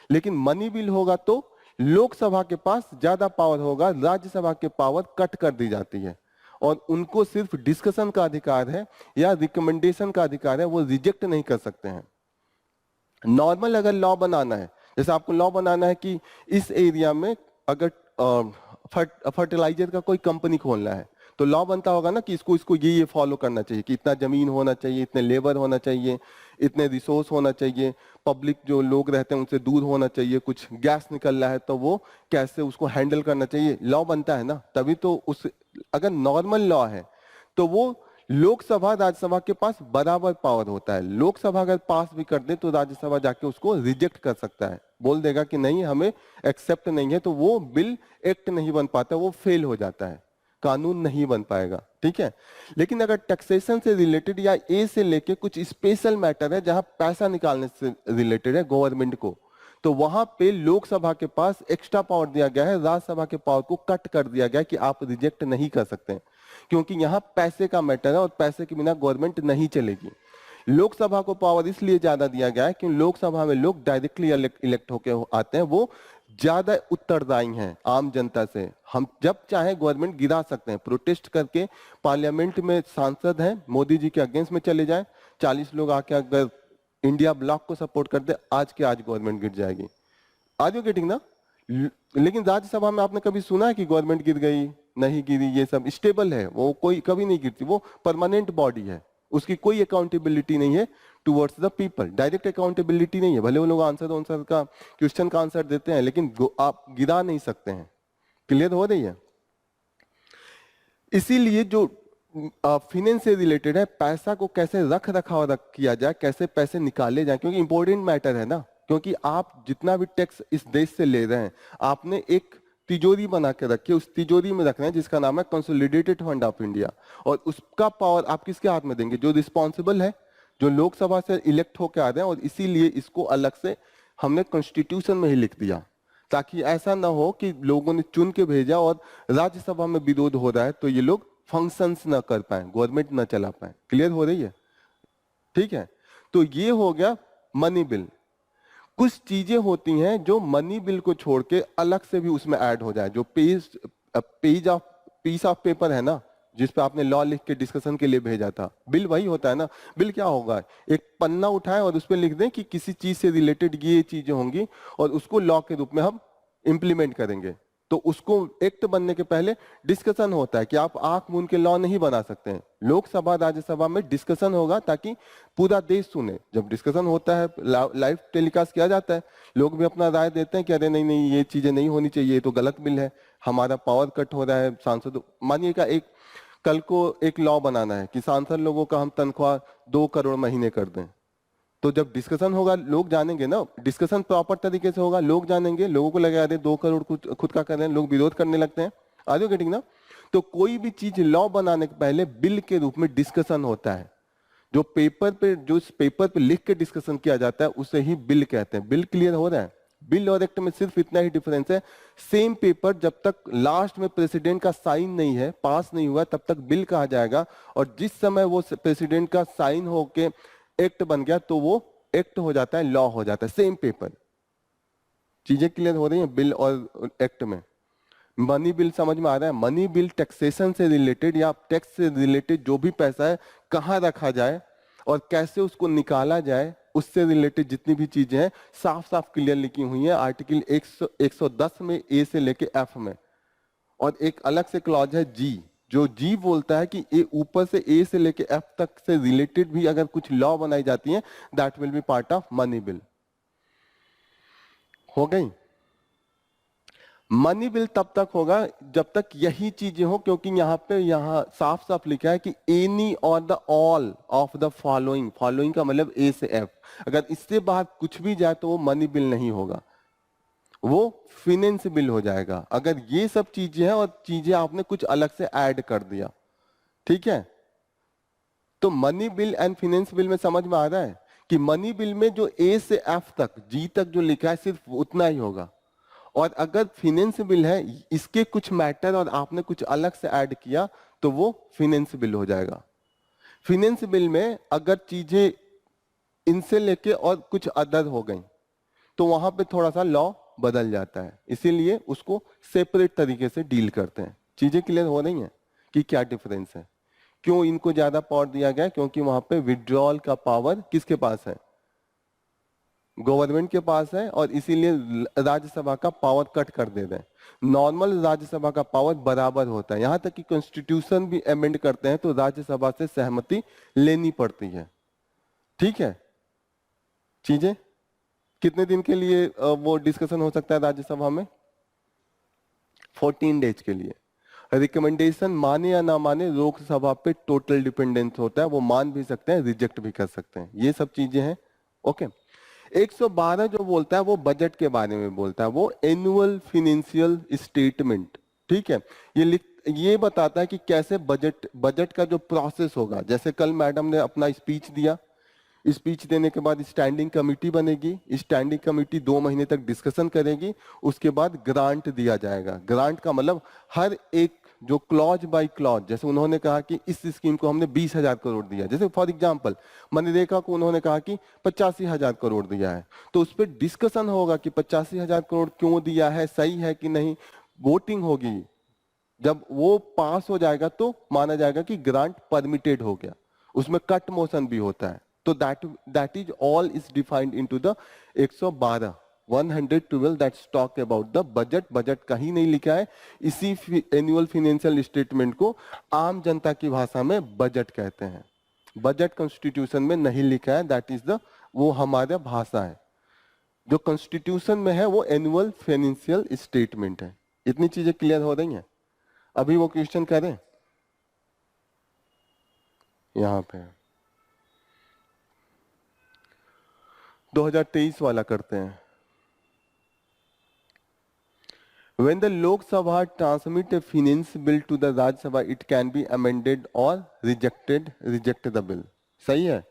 लेकिन मनी बिल होगा तो लोकसभा के पास ज्यादा पावर होगा, राज्यसभा के पावर कट कर दी जाती है और उनको सिर्फ डिस्कशन का अधिकार है या रिकमेंडेशन का अधिकार है, वो रिजेक्ट नहीं कर सकते हैं। नॉर्मल अगर लॉ बनाना है, जैसे आपको लॉ बनाना है कि इस एरिया में अगर फर्टिलाइजर का कोई कंपनी खोलना है तो लॉ बनता होगा ना कि इसको ये फॉलो करना चाहिए कि इतना जमीन होना चाहिए, इतने लेबर होना चाहिए, इतने रिसोर्स होना चाहिए, पब्लिक जो लोग रहते हैं उनसे दूर होना चाहिए, कुछ गैस निकल रहा है तो वो कैसे उसको हैंडल करना चाहिए, लॉ बनता है ना। तभी तो उस अगर नॉर्मल लॉ है तो वो लोकसभा राज्यसभा के पास बराबर पावर होता है। लोकसभा अगर पास भी कर दे तो राज्यसभा जाके उसको रिजेक्ट कर सकता है, बोल देगा कि नहीं हमें एक्सेप्ट नहीं है, तो वो बिल एक्ट नहीं बन पाता, वो फेल हो जाता है, कानून नहीं बन पाएगा। ठीक है, लेकिन अगर टैक्सेशन से रिलेटेड या ए से लेके कुछ स्पेशल मैटर है जहां पैसा निकालने से रिलेटेड है गवर्नमेंट को, तो वहां पे लोकसभा के पास एक्स्ट्रा पावर दिया गया है, राज्यसभा के पावर को कट कर दिया गया है कि आप रिजेक्ट नहीं कर सकते, क्योंकि यहाँ पैसे का मैटर है और पैसे के बिना गवर्नमेंट नहीं चलेगी। लोकसभा को पावर इसलिए ज्यादा दिया गया है क्योंकि लोकसभा में लोग डायरेक्टली इलेक्ट होकर आते हैं, वो ज्यादा उत्तरदायी हैं आम जनता से। हम जब चाहे गवर्नमेंट गिरा सकते हैं, प्रोटेस्ट करके पार्लियामेंट में सांसद हैं मोदी जी के अगेंस्ट में चले जाए, 40 लोग आके अगर इंडिया ब्लॉक को सपोर्ट करते आज के आज गवर्नमेंट गिर जाएगी। आज यू गेटिंग ना? लेकिन राज्यसभा में आपने कभी सुना है कि गवर्नमेंट गिर गई, नहीं गिरी, ये सब स्टेबल है, वो कोई कभी नहीं गिरती, वो परमानेंट बॉडी है, उसकी कोई अकाउंटेबिलिटी नहीं है towards the people, direct accountability नहीं है। भले वो लोग आंसर का क्वेश्चन का आंसर देते हैं लेकिन आप गिरा नहीं सकते हैं। क्लियर हो रही है? इसीलिए जो फिनेंस से रिलेटेड है, पैसा को कैसे रख रखाव किया जाए, कैसे पैसे निकाले जाए, क्योंकि इंपॉर्टेंट मैटर है ना, क्योंकि आप जितना भी टैक्स इस देश से ले रहे हैं आपने एक तिजोरी बना के रखी है, उस तिजोरी में रखना है जिसका नाम है कंसोलिडेटेड फंड ऑफ इंडिया, और उसका पावर आप किसके हाथ में देंगे? जो रिस्पॉन्सिबल है, जो लोकसभा से इलेक्ट होकर आ रहे हैं, और इसीलिए इसको अलग से हमने कॉन्स्टिट्यूशन में ही लिख दिया ताकि ऐसा ना हो कि लोगों ने चुन के भेजा और राज्यसभा में विरोध हो रहा है तो ये लोग फंक्शंस ना कर पाए, गवर्नमेंट ना चला पाए। क्लियर हो रही है? ठीक है, तो ये हो गया मनी बिल। कुछ चीजें होती हैं जो मनी बिल को छोड़ के अलग से भी उसमें ऐड हो जाए। जो पीस ऑफ पेपर है ना, जिस पे आपने लॉ लिख के डिस्कशन के लिए भेजा था, बिल वही होता है ना। बिल क्या होगा? एक पन्ना उठाएं और उस पर लिख दें कि किसी चीज से रिलेटेड ये चीजें होंगी और उसको लॉ के रूप में हम इंप्लीमेंट करेंगे। तो उसको एक्ट बनने के पहले डिस्कशन होता है कि आप आंख मूंद के लॉ नहीं बना सकते हैं। लोकसभा राज्यसभा में डिस्कशन होगा ताकि पूरा देश सुने। जब डिस्कशन होता है, लाइव टेलीकास्ट किया जाता है, लोग भी अपना राय देते हैं कि अरे नहीं नहीं ये चीजें नहीं होनी चाहिए, ये तो गलत बिल है, हमारा पावर कट हो रहा है। सांसद मानिएगा एक कल को एक लॉ बनाना है कि सांसद लोगों का हम तनख्वाह 2 करोड़ महीने कर दें। तो जब डिस्कशन होगा लोग जानेंगे ना, डिस्कशन प्रॉपर तरीके से होगा, लोग जानेंगे, लोगों को लगेगा अरे 2 करोड़ खुद का कर रहे हैं, लोग विरोध करने लगते हैं। आर यू गेटिंग ना? तो कोई भी चीज लॉ बनाने के पहले बिल के रूप में डिस्कशन होता है। जो पेपर पे लिख के डिस्कशन किया जाता है उसे ही बिल कहते हैं। बिल क्लियर हो रहा है? बिल और एक्ट में सिर्फ इतना ही डिफरेंस है। सेम पेपर जब तक लास्ट में प्रेसिडेंट का साइन नहीं है, पास नहीं हुआ, तब तक बिल कहा जाएगा, और जिस समय वो प्रेसिडेंट का साइन होके एक्ट बन गया तो वो एक्ट हो जाता है, लॉ हो जाता है। Same paper. चीजें क्लियर हो रही हैं बिल और एक्ट में? मनी बिल समझ में आ रहा है? मनी बिल टैक्सेशन से रिलेटेड या टैक्स से रिलेटेड जो भी पैसा है कहाँ रखा जाए और कैसे उसको निकाला जाए, उससे रिलेटेड जितनी भी चीजें हैं साफ साफ क्लियर लिखी हुई है आर्टिकल 110 में ए से लेके एफ में। और एक अलग से क्लॉज है जी, जो जी बोलता है कि ए ऊपर से ए से लेके एफ तक से रिलेटेड भी अगर कुछ लॉ बनाई जाती है that will B part of money bill. हो गई? मनी बिल तब तक होगा जब तक यही चीजें हो, क्योंकि यहाँ साफ साफ लिखा है कि एनी और the all of the following. Following का मतलब ए से एफ। अगर इससे बाहर कुछ भी जाए तो वो मनी बिल नहीं होगा, वो फिनेंस बिल हो जाएगा। अगर ये सब चीजें हैं और चीजें आपने कुछ अलग से ऐड कर दिया, ठीक है? तो money bill and finance bill में समझ में आ रहा है कि मनी बिल में जो ए से एफ तक, जी तक जो लिखा है सिर्फ उतना ही होगा। और अगर फिनेंस बिल है, इसके कुछ मैटर और आपने कुछ अलग से ऐड किया तो वो फिनेंस बिल हो जाएगा। फिनेंस बिल में अगर चीजें इनसे लेके और कुछ अदर हो गई तो वहां पे थोड़ा सा लॉ बदल जाता है, इसीलिए उसको सेपरेट तरीके से डील करते हैं। चीजें क्लियर हो रही हैं कि क्या डिफरेंस है? क्यों इनको ज्यादा पावर दिया गया? क्योंकि वहां पे विड्रॉल का पावर किसके पास है? गवर्नमेंट के पास है, और इसीलिए राज्यसभा का पावर कट कर दे रहे हैं। नॉर्मल राज्यसभा का पावर बराबर होता है, यहां तक कि कॉन्स्टिट्यूशन भी अमेंड करते हैं तो राज्यसभा से सहमति लेनी पड़ती है। ठीक है? चीजें कितने दिन के लिए वो डिस्कशन हो सकता है राज्यसभा में? 14 डेज के लिए। रिकमेंडेशन माने या ना माने लोकसभा पे टोटल डिपेंडेंस होता है, वो मान भी सकते हैं, रिजेक्ट भी कर सकते हैं। ये सब चीजें हैं। ओके। 112 जो बोलता है वो बजट के बारे में बोलता है, वो एनुअल फिनेंशियल स्टेटमेंट। ठीक है? ये बताता है कि कैसे बजट का जो प्रोसेस होगा। जैसे कल मैडम ने अपना स्पीच दिया, स्पीच देने के बाद स्टैंडिंग कमेटी बनेगी, स्टैंडिंग कमेटी 2 महीने तक डिस्कशन करेगी, उसके बाद ग्रांट दिया जाएगा। ग्रांट का मतलब हर एक जो क्लॉज बाय क्लॉज, जैसे उन्होंने कहा कि इस स्कीम को हमने 20,000 करोड़ दिया, जैसे फॉर एग्जांपल मनरेगा को उन्होंने कहा कि 85,000 करोड़ दिया है, तो उस पर डिस्कशन होगा कि 85,000 करोड़ क्यों दिया है, सही है कि नहीं। वोटिंग होगी, जब वो पास हो जाएगा तो माना जाएगा कि ग्रांट परमिटेड हो गया। उसमें कट मोशन भी होता है। तो that is all is defined into the 112 112 that's talk about the budget. Budget कहीं नहीं लिखा है, इसी एनुअल फाइनेंशियल स्टेटमेंट को आम जनता की भाषा में बजट कहते हैं। बजट कॉन्स्टिट्यूशन में नहीं लिखा है, दैट इज द वो हमारा भाषा है। जो कॉन्स्टिट्यूशन में है वो एनुअल फाइनेंशियल स्टेटमेंट है। इतनी चीजें क्लियर हो रही हैं? अभी वो क्वेश्चन करें यहां पे 2023 वाला करते हैं। When the Lok Sabha transmit a finance bill to the Rajya Sabha, it can be amended or reject the bill. सही है?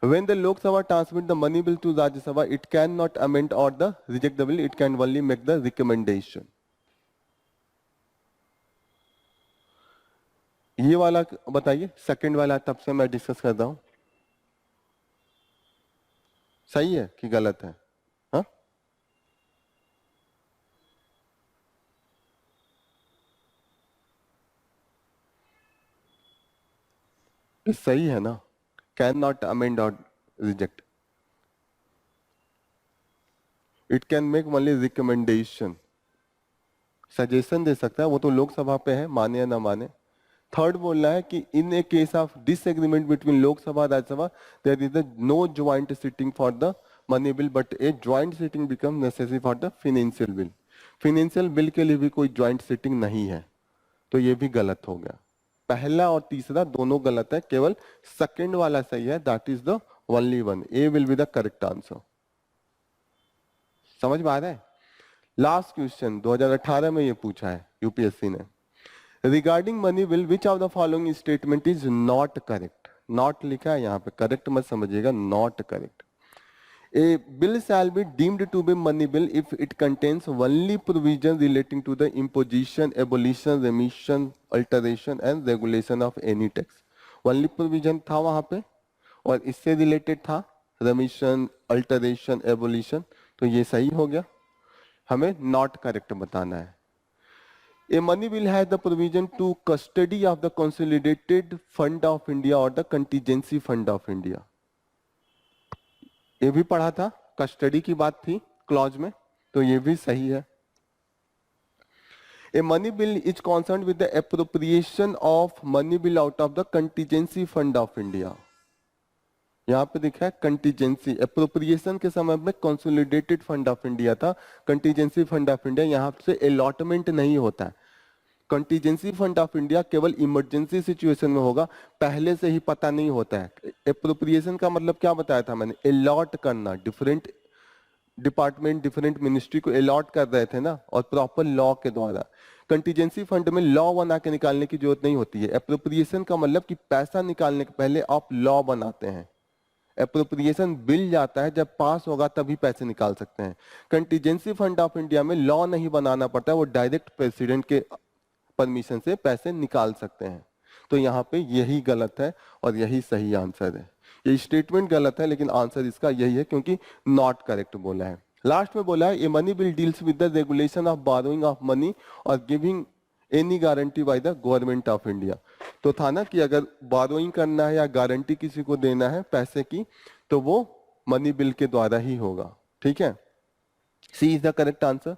When the Lok Sabha transmit the money bill to Rajya Sabha, it cannot amend or the reject the bill. It can only make the recommendation. ये वाला बताइए, second वाला तब से मैं discuss कर रहा हूं, सही है कि गलत है? हाँ, ये सही है ना? Cannot amend or reject, it can make only recommendation, suggestion दे सकता है, वो तो लोकसभा पे है, माने या ना माने। थर्ड बोल रहा है कि इन ए case of disagreement between Lok Sabha Rajya Sabha there is no joint sitting for the money bill but A joint sitting become necessary for the financial bill. Financial bill के लिए भी कोई ज्वाइंट सिटिंग नहीं है, तो ये भी गलत हो गया। पहला और तीसरा दोनों गलत है, केवल सेकंड वाला सही है, that is the only one. A will be the correct answer. समझ में आ रहा है? लास्ट क्वेश्चन 2018 में ये पूछा है यूपीएससी ने। Regarding money bill which of the following statement is not correct? Not लिखा है यहाँ पे, करेक्ट मत समझिएगा, not correct. A bill shall be deemed to be money bill if it contains only provisions relating to the imposition, abolition, remission, alteration and regulation of any tax. Only provision था वहां पे और इससे related था remission, alteration, abolition, तो ये सही हो गया। हमें नॉट करेक्ट बताना है। A money bill has the provision to custody of the consolidated fund of India or the contingency fund of India. ये भी पढ़ा था, कस्टडी की बात थी क्लॉज में, तो ये भी सही है। A money bill is concerned with the appropriation of money bill out of the contingency fund of India. यहाँ पे दिखा है कंटीजेंसी, अप्रोप्रिएशन के समय में कंसोलिडेटेड फंड ऑफ इंडिया था, कंटीजेंसी फंड ऑफ इंडिया यहाँ से अलॉटमेंट नहीं होता है। कंटीजेंसी फंड ऑफ इंडिया केवल इमरजेंसी सिचुएशन में होगा, पहले से ही पता नहीं होता है। अप्रोप्रिएशन का मतलब क्या बताया था मैंने? अलॉट करना, डिफरेंट डिपार्टमेंट डिफरेंट मिनिस्ट्री को अलॉट कर रहे थे ना, और प्रॉपर लॉ के द्वारा। कंटीजेंसी फंड में लॉ बना के निकालने की जरूरत नहीं होती है। अप्रोप्रिएशन का मतलब कि पैसा निकालने के पहले आप लॉ बनाते हैं। अप्रोप्रिएशन बिल जाता है, जब पास होगा तभी पैसे निकाल सकते हैं। कंटीजेंसी फंड ऑफ इंडिया में लॉ नहीं बनाना पड़ता है, वो डायरेक्ट प्रेसिडेंट के परमिशन से पैसे निकाल सकते हैं। तो यहाँ पे यही गलत है और यही सही आंसर है। ये स्टेटमेंट गलत है लेकिन आंसर इसका यही है, क्योंकि नॉट करेक्ट बोला है। लास्ट में बोला है a money bill deals with the regulation of borrowing of money और giving any guarantee by the government of India. तो था ना कि अगर बोरोइंग करना है या गारंटी किसी को देना है पैसे की, तो वो मनी बिल के द्वारा ही होगा। ठीक है, सी इज द करेक्ट आंसर।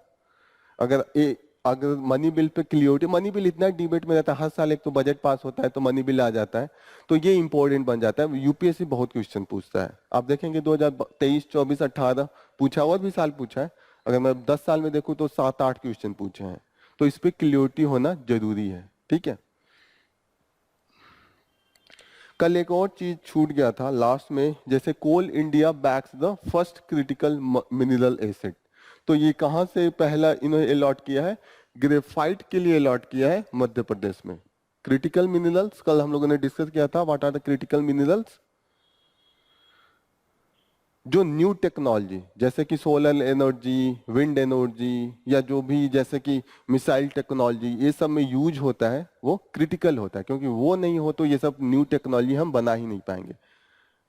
अगर money bill pay clarity, money bill इतना डिबेट में रहता है, हर साल एक तो बजट पास होता है तो मनी बिल आ जाता है, तो ये इंपॉर्टेंट बन जाता है। यूपीएससी बहुत क्वेश्चन पूछता है, आप देखेंगे 2023, 24, 18 पूछा, और भी साल पूछा है। अगर मैं 10 साल में देखूं तो 7-8 क्वेश्चन पूछे हैं, तो इस पे क्लियरिटी होना जरूरी है। ठीक है, कल एक और चीज छूट गया था लास्ट में, जैसे Coal India backs the first critical mineral asset, तो ये कहां से पहला इन्होंने अलॉट किया है? ग्रेफाइट के लिए अलॉट किया है मध्य प्रदेश में। क्रिटिकल मिनरल्स कल हम लोगों ने डिस्कस किया था, what are the critical minerals? जो न्यू टेक्नोलॉजी जैसे कि सोलर एनर्जी, विंड एनर्जी, या जो भी जैसे कि मिसाइल टेक्नोलॉजी, ये सब में यूज होता है, वो क्रिटिकल होता है, क्योंकि वो नहीं हो तो ये सब न्यू टेक्नोलॉजी हम बना ही नहीं पाएंगे।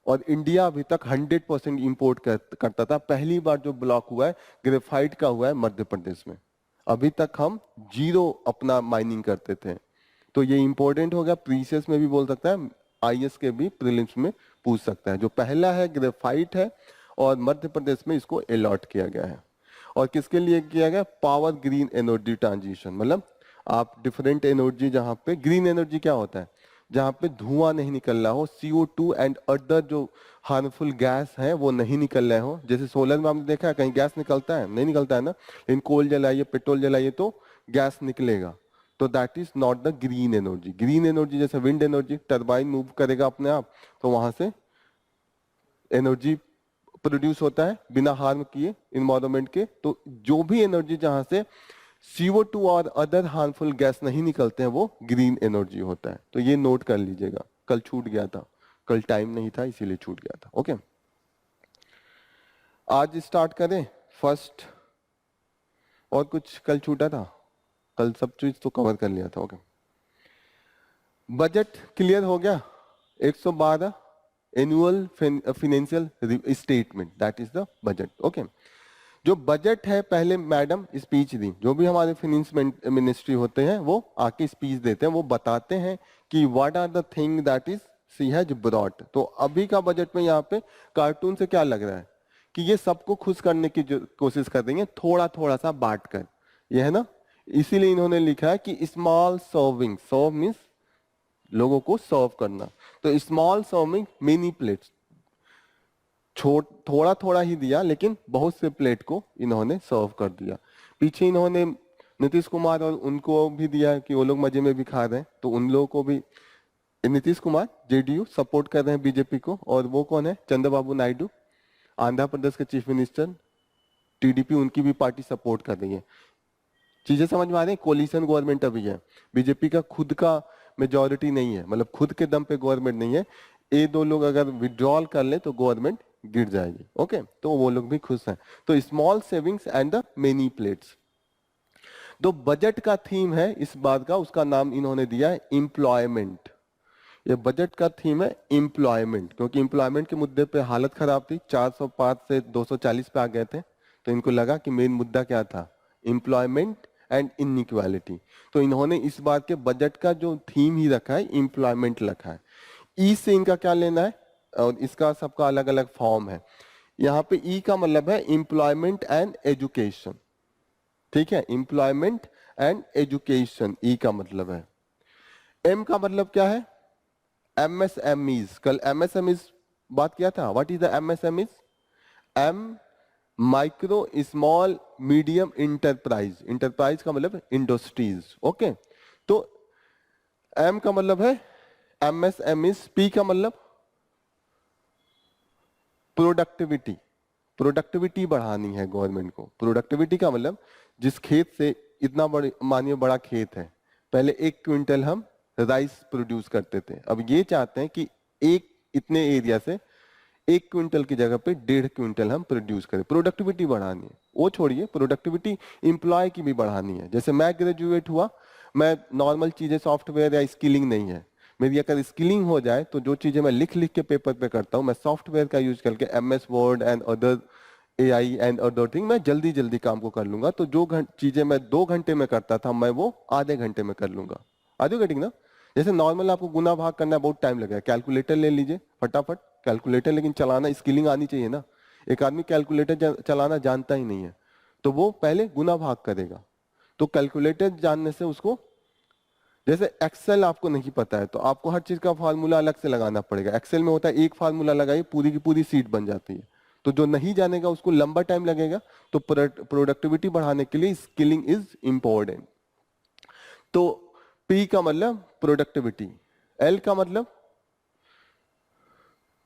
और इंडिया अभी तक 100% इंपोर्ट करता था। पहली बार जो ब्लॉक हुआ है ग्रेफाइट का हुआ है मध्य प्रदेश में। अभी तक हम 0 अपना माइनिंग करते थे, तो ये इंपॉर्टेंट हो गया। प्रीसियस में भी बोल सकता है, आईएएस के भी प्रीलिम्स में पूछ सकता है। जो पहला है ग्रेफाइट है, और मध्य प्रदेश में इसको अलॉट किया गया है। और किसके लिए किया गया? पावर ग्रीन एनर्जी ट्रांजिशन, मतलब आप डिफरेंट एनर्जी, जहां पे ग्रीन एनर्जी क्या होता है? जहां पे धुआं नहीं निकल रहा हो, CO2 एंड अदर जो हार्मफुल गैस है वो नहीं निकल रहे हो। जैसे सोलर में हमने देखा है कहीं गैस निकलता है? नहीं निकलता है ना। लेकिन कोल जलाइए, पेट्रोल जलाइए तो गैस निकलेगा, तो that is not the green energy. Green energy जैसे विंड एनर्जी, टरबाइन मूव करेगा अपने आप, तो वहां से एनर्जी प्रोड्यूस होता है बिना हार्म किए इन्वायरमेंट के। तो जो भी एनर्जी जहां से CO2 और अदर हार्मफुल गैस नहीं निकलते हैं, वो ग्रीन एनर्जी होता है। तो ये नोट कर लीजिएगा, कल छूट गया था, कल टाइम नहीं था इसीलिए छूट गया था। ओके, आज स्टार्ट करें फर्स्ट, और कुछ कल छूटा था? कल सब चीज तो कवर कर लिया था। ओके, बजट क्लियर हो गया। 112 annual financial statement, that is the budget. Okay, जो बजट है, पहले मैडम स्पीच दी, जो भी हमारे फाइनेंस मिनिस्ट्री होते हैं वो आके स्पीच देते हैं, वो बताते हैं कि what are the thing that is she has brought. तो अभी का बजट में यहाँ पे कार्टून से क्या लग रहा है कि ये सबको खुश करने की कोशिश कर रही है, थोड़ा थोड़ा सा बांट कर, ये है ना। इसीलिए इन्होंने लिखा है कि स्मॉल सर्विंग, सर्व मीन्स लोगों को सर्व करना, तो स्मॉल सर्विंग मिनी प्लेट्स, थोड़ा थोड़ा ही दिया लेकिन बहुत से प्लेट को इन्होंने सर्व कर दिया। पीछे इन्होंने नीतीश कुमार और उनको भी दिया कि वो लोग मजे में भी खा रहे हैं, तो उन लोगों को भी, नीतीश कुमार जेडीयू सपोर्ट कर रहे हैं बीजेपी को, और वो कौन है, चंद्रबाबू नायडू, आंध्र प्रदेश के चीफ मिनिस्टर, टीडीपी उनकी भी पार्टी सपोर्ट कर रही है। चीजें समझ में आ रही है? कोलिशन गवर्नमेंट अभी है, बीजेपी का खुद का मेजोरिटी नहीं है, मतलब खुद के दम पे गवर्नमेंट नहीं है। ये दो लोग अगर विड्रॉल कर ले तो गवर्नमेंट गिर जाएगी। ओके, तो वो लोग भी खुश हैं। तो small savings and the many plates, तो बजट का थीम है इस बात का, उसका नाम इन्होंने दिया है एम्प्लॉयमेंट। ये बजट का थीम है एम्प्लॉयमेंट, क्योंकि एम्प्लॉयमेंट के मुद्दे पे हालत खराब थी, 405 से 240 पे आ गए थे, तो इनको लगा कि मेन मुद्दा क्या था, एम्प्लॉयमेंट एंड इनइक्वालिटी। तो इन्होंने इस बार के बजट का जो थीम ही रखा है एम्प्लॉयमेंट रखा है। ई से इनका क्या लेना है, और इसका सबका अलग अलग फॉर्म है। यहाँ पे ई का मतलब है एम्प्लॉयमेंट एंड एजुकेशन, ठीक है, एम्प्लॉयमेंट एंड एजुकेशन ई का मतलब है। एम का मतलब क्या है, एमएसएमईज, कल एमएसएमईज बात किया था। What is the MSMEs? M micro small medium enterprise, enterprise का मतलब इंडस्ट्रीज। ओके, तो एम का मतलब है एमएसएमईज, पी का मतलब प्रोडक्टिविटी, प्रोडक्टिविटी बढ़ानी है गवर्नमेंट को। प्रोडक्टिविटी का मतलब जिस खेत से, इतना बड़ी मानिए बड़ा खेत है, पहले 1 क्विंटल हम राइस प्रोड्यूस करते थे, अब ये चाहते हैं कि एक इतने एरिया से 1 क्विंटल की जगह पे 1.5 क्विंटल हम प्रोड्यूस करें। प्रोडक्टिविटी बढ़ानी है, वो छोड़िए, प्रोडक्टिविटी एम्प्लॉय की भी बढ़ानी है। जैसे मैं ग्रेजुएट हुआ, मैं नॉर्मल चीजें सॉफ्टवेयर या स्किलिंग नहीं है मेरी, अगर स्किलिंग हो जाए तो जो चीजें मैं लिख लिख के पेपर पे करता हूँ, मैं सॉफ्टवेयर का यूज करके MS word and other AI and other thing, मैं जल्दी जल्दी काम को कर लूंगा। तो जो चीजें मैं 2 घंटे में करता था, मैं वो आधे घंटे में कर लूंगा। आधे गेटिंग ना? जैसे नॉर्मल आपको गुना भाग करना है, बहुत टाइम लगेगा, कैलकुलेटर ले लीजिए फटाफट कैलकुलेटर, लेकिन चलाना स्किलिंग आनी चाहिए ना। एक आदमी कैलकुलेटर चलाना जानता ही नहीं है, तो वो पहले गुना भाग करेगा। तो कैलकुलेटर जानने से उसको, जैसे एक्सेल आपको नहीं पता है तो आपको हर चीज का फार्मूला अलग से लगाना पड़ेगा। एक्सेल में होता है एक फार्मूला लगाइए पूरी की पूरी सीट बन जाती है, तो जो नहीं जानेगा उसको लंबा टाइम लगेगा। तो प्रोडक्टिविटी बढ़ाने के लिए स्किलिंग इज इंपॉर्टेंट। तो पी का मतलब प्रोडक्टिविटी, एल का मतलब,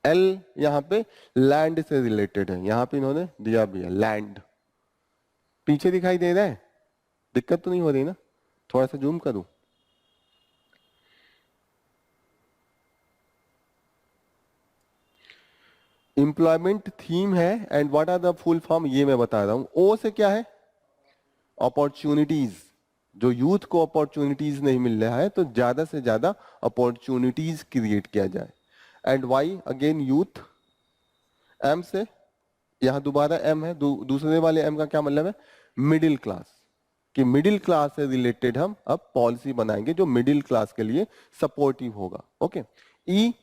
एल यहाँ पे लैंड से रिलेटेड है, यहाँ पे इन्होंने दिया भी है लैंड। पीछे दिखाई दे रहा है? दिक्कत तो नहीं हो रही ना? थोड़ा सा जूम करूं। एम्प्लॉयमेंट थीम है and what are the full form, ये मैं बता रहा हूं। ओ से क्या है, अपॉर्चुनिटीज, जो यूथ को अपॉर्चुनिटीज नहीं मिल रहा है तो ज्यादा से ज्यादा अपॉर्चुनिटीज क्रिएट किया जाए। And why again youth, M से, यहां दोबारा एम है, दूसरे वाले एम का क्या मतलब है, मिडिल क्लास, कि मिडिल क्लास से रिलेटेड हम अब पॉलिसी बनाएंगे जो मिडिल क्लास के लिए सपोर्टिव होगा। ओके, ई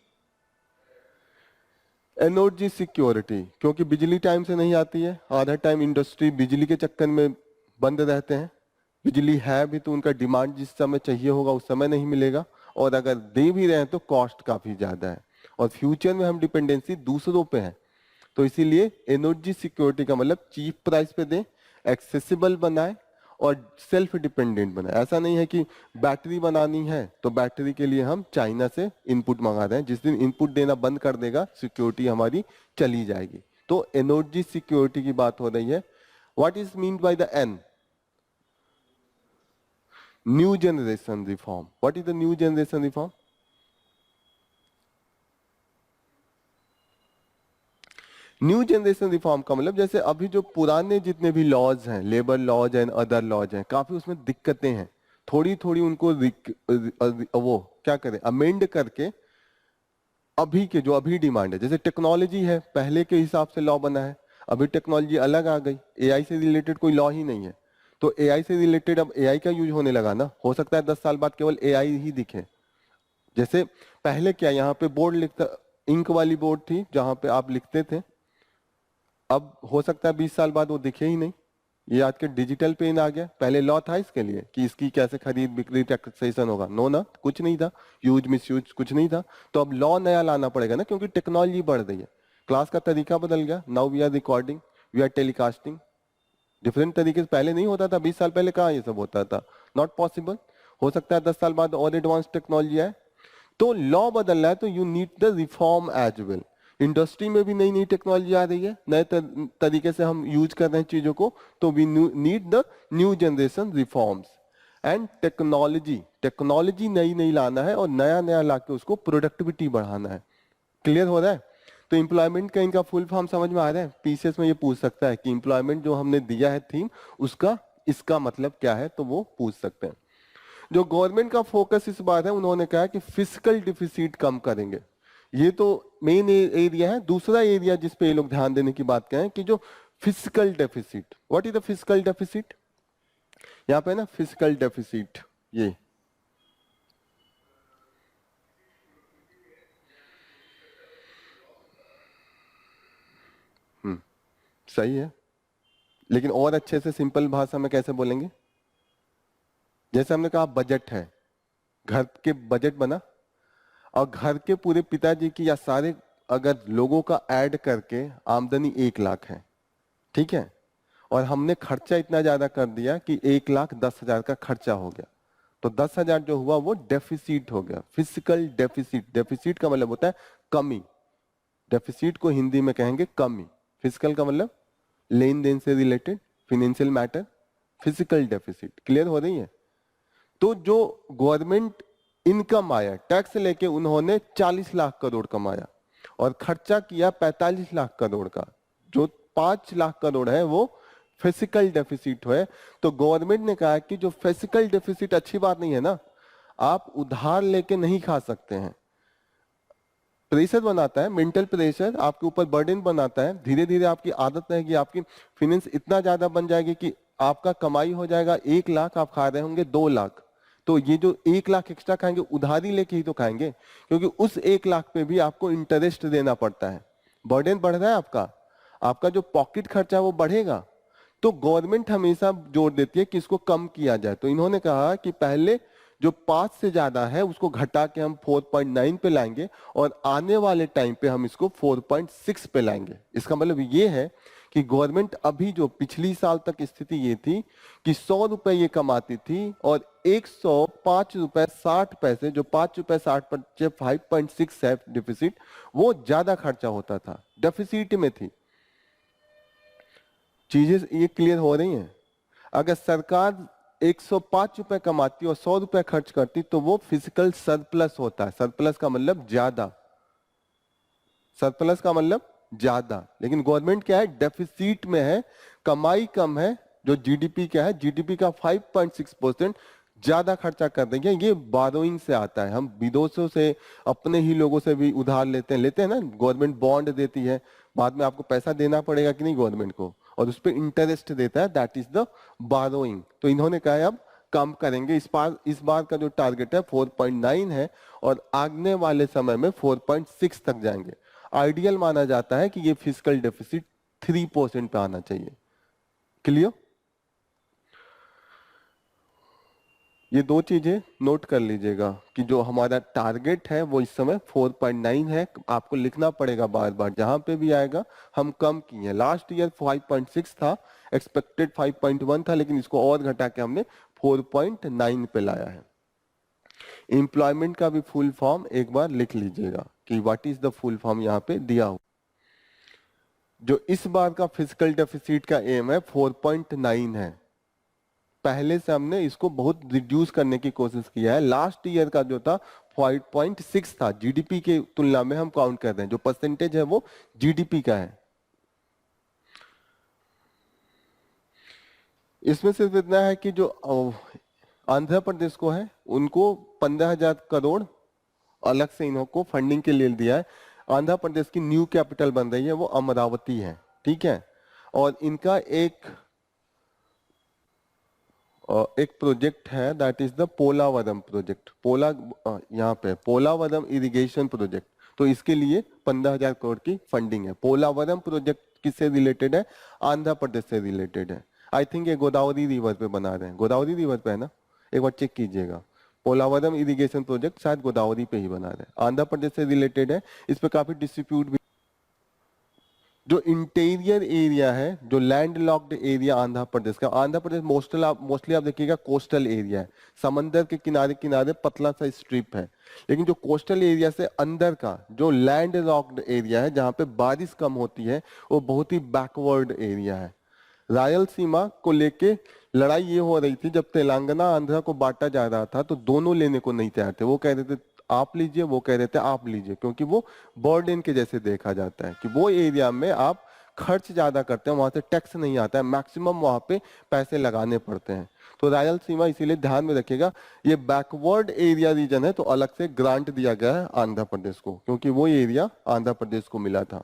एनर्जी सिक्योरिटी, क्योंकि बिजली टाइम से नहीं आती है, आधा टाइम इंडस्ट्री बिजली के चक्कर में बंद रहते हैं, बिजली है भी तो उनका डिमांड जिस समय चाहिए होगा उस समय नहीं मिलेगा, और अगर दे भी रहे हैं तो कॉस्ट काफी ज्यादा है, और फ्यूचर में हम डिपेंडेंसी दूसरों पे है। तो इसीलिए एनर्जी सिक्योरिटी का मतलब चीप प्राइस पे दें, एक्सेसिबल बनाए और सेल्फ डिपेंडेंट बनाए। ऐसा नहीं है कि बैटरी बनानी है तो बैटरी के लिए हम चाइना से इनपुट मंगा रहे हैं, जिस दिन इनपुट देना बंद कर देगा सिक्योरिटी हमारी चली जाएगी। तो एनर्जी सिक्योरिटी की बात हो रही है। What is mean by the N? New generation reform. What is the new generation reform? New generation reform का मतलब जैसे अभी जो पुराने जितने भी लॉज हैं, labour laws and other laws हैं, काफी उसमें दिक्कतें हैं, थोड़ी थोड़ी उनको वो क्या करें, अमेंड करके अभी के जो अभी डिमांड है, जैसे टेक्नोलॉजी है पहले के हिसाब से लॉ बना है, अभी टेक्नोलॉजी अलग आ गई, एआई से रिलेटेड कोई लॉ ही नहीं है, तो एआई से रिलेटेड अब एआई का यूज होने लगा ना, हो सकता है 10 साल बाद केवल एआई ही दिखे। जैसे पहले क्या यहाँ पे बोर्ड लिखता, इंक वाली बोर्ड थी जहां पे आप लिखते थे, अब हो सकता है 20 साल बाद वो दिखे ही नहीं, ये आज के डिजिटल पेन आ गया। पहले लॉ था इसके लिए कि इसकी कैसे खरीद बिक्री टैक्सेशन होगा, नो ना, कुछ नहीं था, यूज मिस यूज कुछ नहीं था, तो अब लॉ नया लाना पड़ेगा ना, क्योंकि टेक्नोलॉजी बढ़ रही है, क्लास का तरीका बदल गया, now we are recording, we are telecasting, different तरीके से पहले नहीं होता था, 20 साल पहले कहाँ ये सब होता था, नॉट पॉसिबल। हो सकता है 10 साल बाद और एडवांस टेक्नोलॉजी आए, तो लॉ बदल रहा है, तो you need the reform as well. Industry में भी नई नई टेक्नोलॉजी आ रही है, नए तरीके से हम यूज कर रहे हैं चीजों को, तो we need the new generation reforms and technology. Technology नई नई लाना है और नया नया लाके उसको प्रोडक्टिविटी बढ़ाना है। क्लियर हो रहा है? तो एम्प्लॉयमेंट का इनका फुल फॉर्म समझ में आ रहा है? पीसीएस में ये पूछ सकता है कि एम्प्लॉयमेंट जो हमने दिया है थीम, उसका इसका मतलब क्या है, तो वो पूछ सकते हैं। जो गवर्नमेंट का फोकस इस बात है, उन्होंने कहा कि फिजिकल डिफिसिट कम करेंगे, ये तो मेन एरिया है। दूसरा एरिया जिस पे ये लोग ध्यान देने की बात कहें कि जो physical deficit, what is the physical deficit, यहाँ पे ना फिजिकल डेफिसिट, ये सही है, लेकिन और अच्छे से सिंपल भाषा में कैसे बोलेंगे? जैसे हमने कहा बजट है, घर के बजट बना, और घर के पूरे पिताजी की या सारे अगर लोगों का ऐड करके आमदनी 1 लाख है, ठीक है, और हमने खर्चा इतना ज्यादा कर दिया कि 1,10,000 का खर्चा हो गया, तो 10,000 जो हुआ वो डेफिसिट हो गया, फिजिकल डेफिसिट। डेफिसिट का मतलब होता है कमी, डेफिसिट को हिंदी में कहेंगे कमी। फिजिकल का मतलब लेन देन से related, financial matter, physical deficit. Clear हो रही है? तो जो गवर्नमेंट इनकम आया टैक्स लेके, उन्होंने 40 लाख करोड़ कमाया और खर्चा किया 45 लाख करोड़ का, जो 5 लाख करोड़ है वो फिजिकल डेफिसिट है। तो गवर्नमेंट ने कहा कि जो फिजिकल डेफिसिट अच्छी बात नहीं है ना, आप उधार लेके नहीं खा सकते हैं, प्रेशर बनाता है, मेंटल प्रेशर आपके ऊपर बर्डन बनाता है, धीरे धीरे आपकी आदत रहेगी, आपकी फिनेंस इतना ज्यादा बन जाएगी कि आपका कमाई हो जाएगा 1 लाख, आप खा रहे होंगे 2 लाख, तो ये जो 1 लाख एक्स्ट्रा खाएंगे उधारी लेके ही तो खाएंगे, क्योंकि उस 1 लाख पे भी आपको इंटरेस्ट देना पड़ता है, बर्डन बढ़ रहा है आपका, आपका जो पॉकेट खर्चा है वो बढ़ेगा। तो गवर्नमेंट हमेशा जोर देती है कि इसको कम किया जाए, तो इन्होंने कहा कि पहले जो 5 से ज्यादा है उसको घटा के हम 4.9 पे लाएंगे, और आने वाले टाइम पे हम इसको 4.6 पे लाएंगे। इसका मतलब ये है कि गवर्नमेंट अभी जो पिछली साल तक स्थिति ये थी कि 100 रुपए ये कमाती थी और 105 रुपए 60 पैसे, जो 5 रुपए 60 पैसे 5.6 है डिफिसिट, वो ज्यादा खर्चा होता था, डेफिसिट में थी। चीजें ये क्लियर हो रही हैं? अगर सरकार 105 रुपए कमाती और 100 रुपए खर्च करती तो वो फिजिकल सरप्लस होता है। सरप्लस का मतलब ज्यादा, सरप्लस का मतलब ज्यादा, लेकिन गवर्नमेंट क्या है, डेफिसिट में है, कमाई कम है, जो जीडीपी क्या है, जीडीपी का 5.6% ज्यादा खर्चा कर रही है। ये बारोइंग से आता है, हम विदेशों से अपने ही लोगों से भी उधार लेते हैं ना, गवर्नमेंट बॉन्ड देती है, बाद में आपको पैसा देना पड़ेगा कि नहीं गवर्नमेंट को, और उस पर इंटरेस्ट देता है, दैट इज द बारोइंग। तो इन्होंने कहा है अब कम करेंगे, इस बार का जो टारगेट है 4.9 है, और आगने वाले समय में 4.6 तक जाएंगे। आइडियल माना जाता है कि ये फिजिकल डेफिसिट 3% पे आना चाहिए। क्लियर? ये दो चीजें नोट कर लीजिएगा कि जो हमारा टारगेट है वो इस समय 4.9 है, आपको लिखना पड़ेगा बार बार, जहां पे भी आएगा हम कम किए। लास्ट ईयर 5.6 था, एक्सपेक्टेड 5.1 था, लेकिन इसको और घटा के हमने 4.9 पे लाया है। एम्प्लॉयमेंट का भी फुल फॉर्म एक बार लिख लीजिएगा कि what is the full form यहाँ पे दिया हो। जो इस बार का फिजिकल डेफिसिट का एम है 4.9 है, पहले से हमने इसको बहुत रिड्यूस करने की कोशिश किया है। लास्ट ईयर का जो था 5.6 था, जीडीपी के तुलना में हम काउंट कर रहे हैं, जो परसेंटेज है वो जीडीपी का है, इसमें सिर्फ इतना है कि जो आंध्र प्रदेश को है उनको 15,000 करोड़ अलग से इनको फंडिंग के लिए दिया है। आंध्र प्रदेश की न्यू कैपिटल बन रही है वो अमरावती है, ठीक है। और इनका एक प्रोजेक्ट है that is the Polavaram project, यहाँ पे पोलावरम इरिगेशन प्रोजेक्ट। तो इसके लिए 15,000 करोड़ की फंडिंग है। पोलावरम प्रोजेक्ट किससे रिलेटेड है? आंध्र प्रदेश से रिलेटेड है। आई थिंक ये गोदावरी रिवर पे बना रहे हैं, गोदावरी रिवर पे है ना, एक बार चेक कीजिएगा। पोलावरम इरिगेशन प्रोजेक्ट शायद गोदावरी पे ही बना रहे हैं, आंध्र प्रदेश से रिलेटेड है। इस पे काफी डिस्प्यूट भी। जो इंटीरियर एरिया है, जो land locked area Andhra Pradesh का, आंध्र प्रदेश मोस्टली आप देखिएगा कोस्टल एरिया है, समंदर के किनारे किनारे पतला सा स्ट्रिप है। लेकिन जो कोस्टल एरिया से अंदर का जो लैंड लॉक्ड एरिया है, जहाँ पे बारिश कम होती है, वो बहुत ही बैकवर्ड एरिया है। रायलसीमा को लेके लड़ाई ये हो रही थी, जब तेलंगाना आंध्र को बांटा जा रहा था तो दोनों लेने को नहीं तैयार थे। वो कह रहे थे आप लीजिए, वो कह रहे थे आप लीजिए, क्योंकि वो बर्डन के जैसे देखा जाता है कि वो एरिया में आप खर्च ज्यादा करते हैं, वहां से टैक्स नहीं आता है, मैक्सिमम वहां पे पैसे लगाने पड़ते हैं। तो रायलसीमा इसीलिए ध्यान में रखिएगा, ये बैकवर्ड एरिया रीजन है, तो अलग से ग्रांट दिया गया है आंध्र प्रदेश को, क्योंकि वो एरिया आंध्र प्रदेश को मिला था।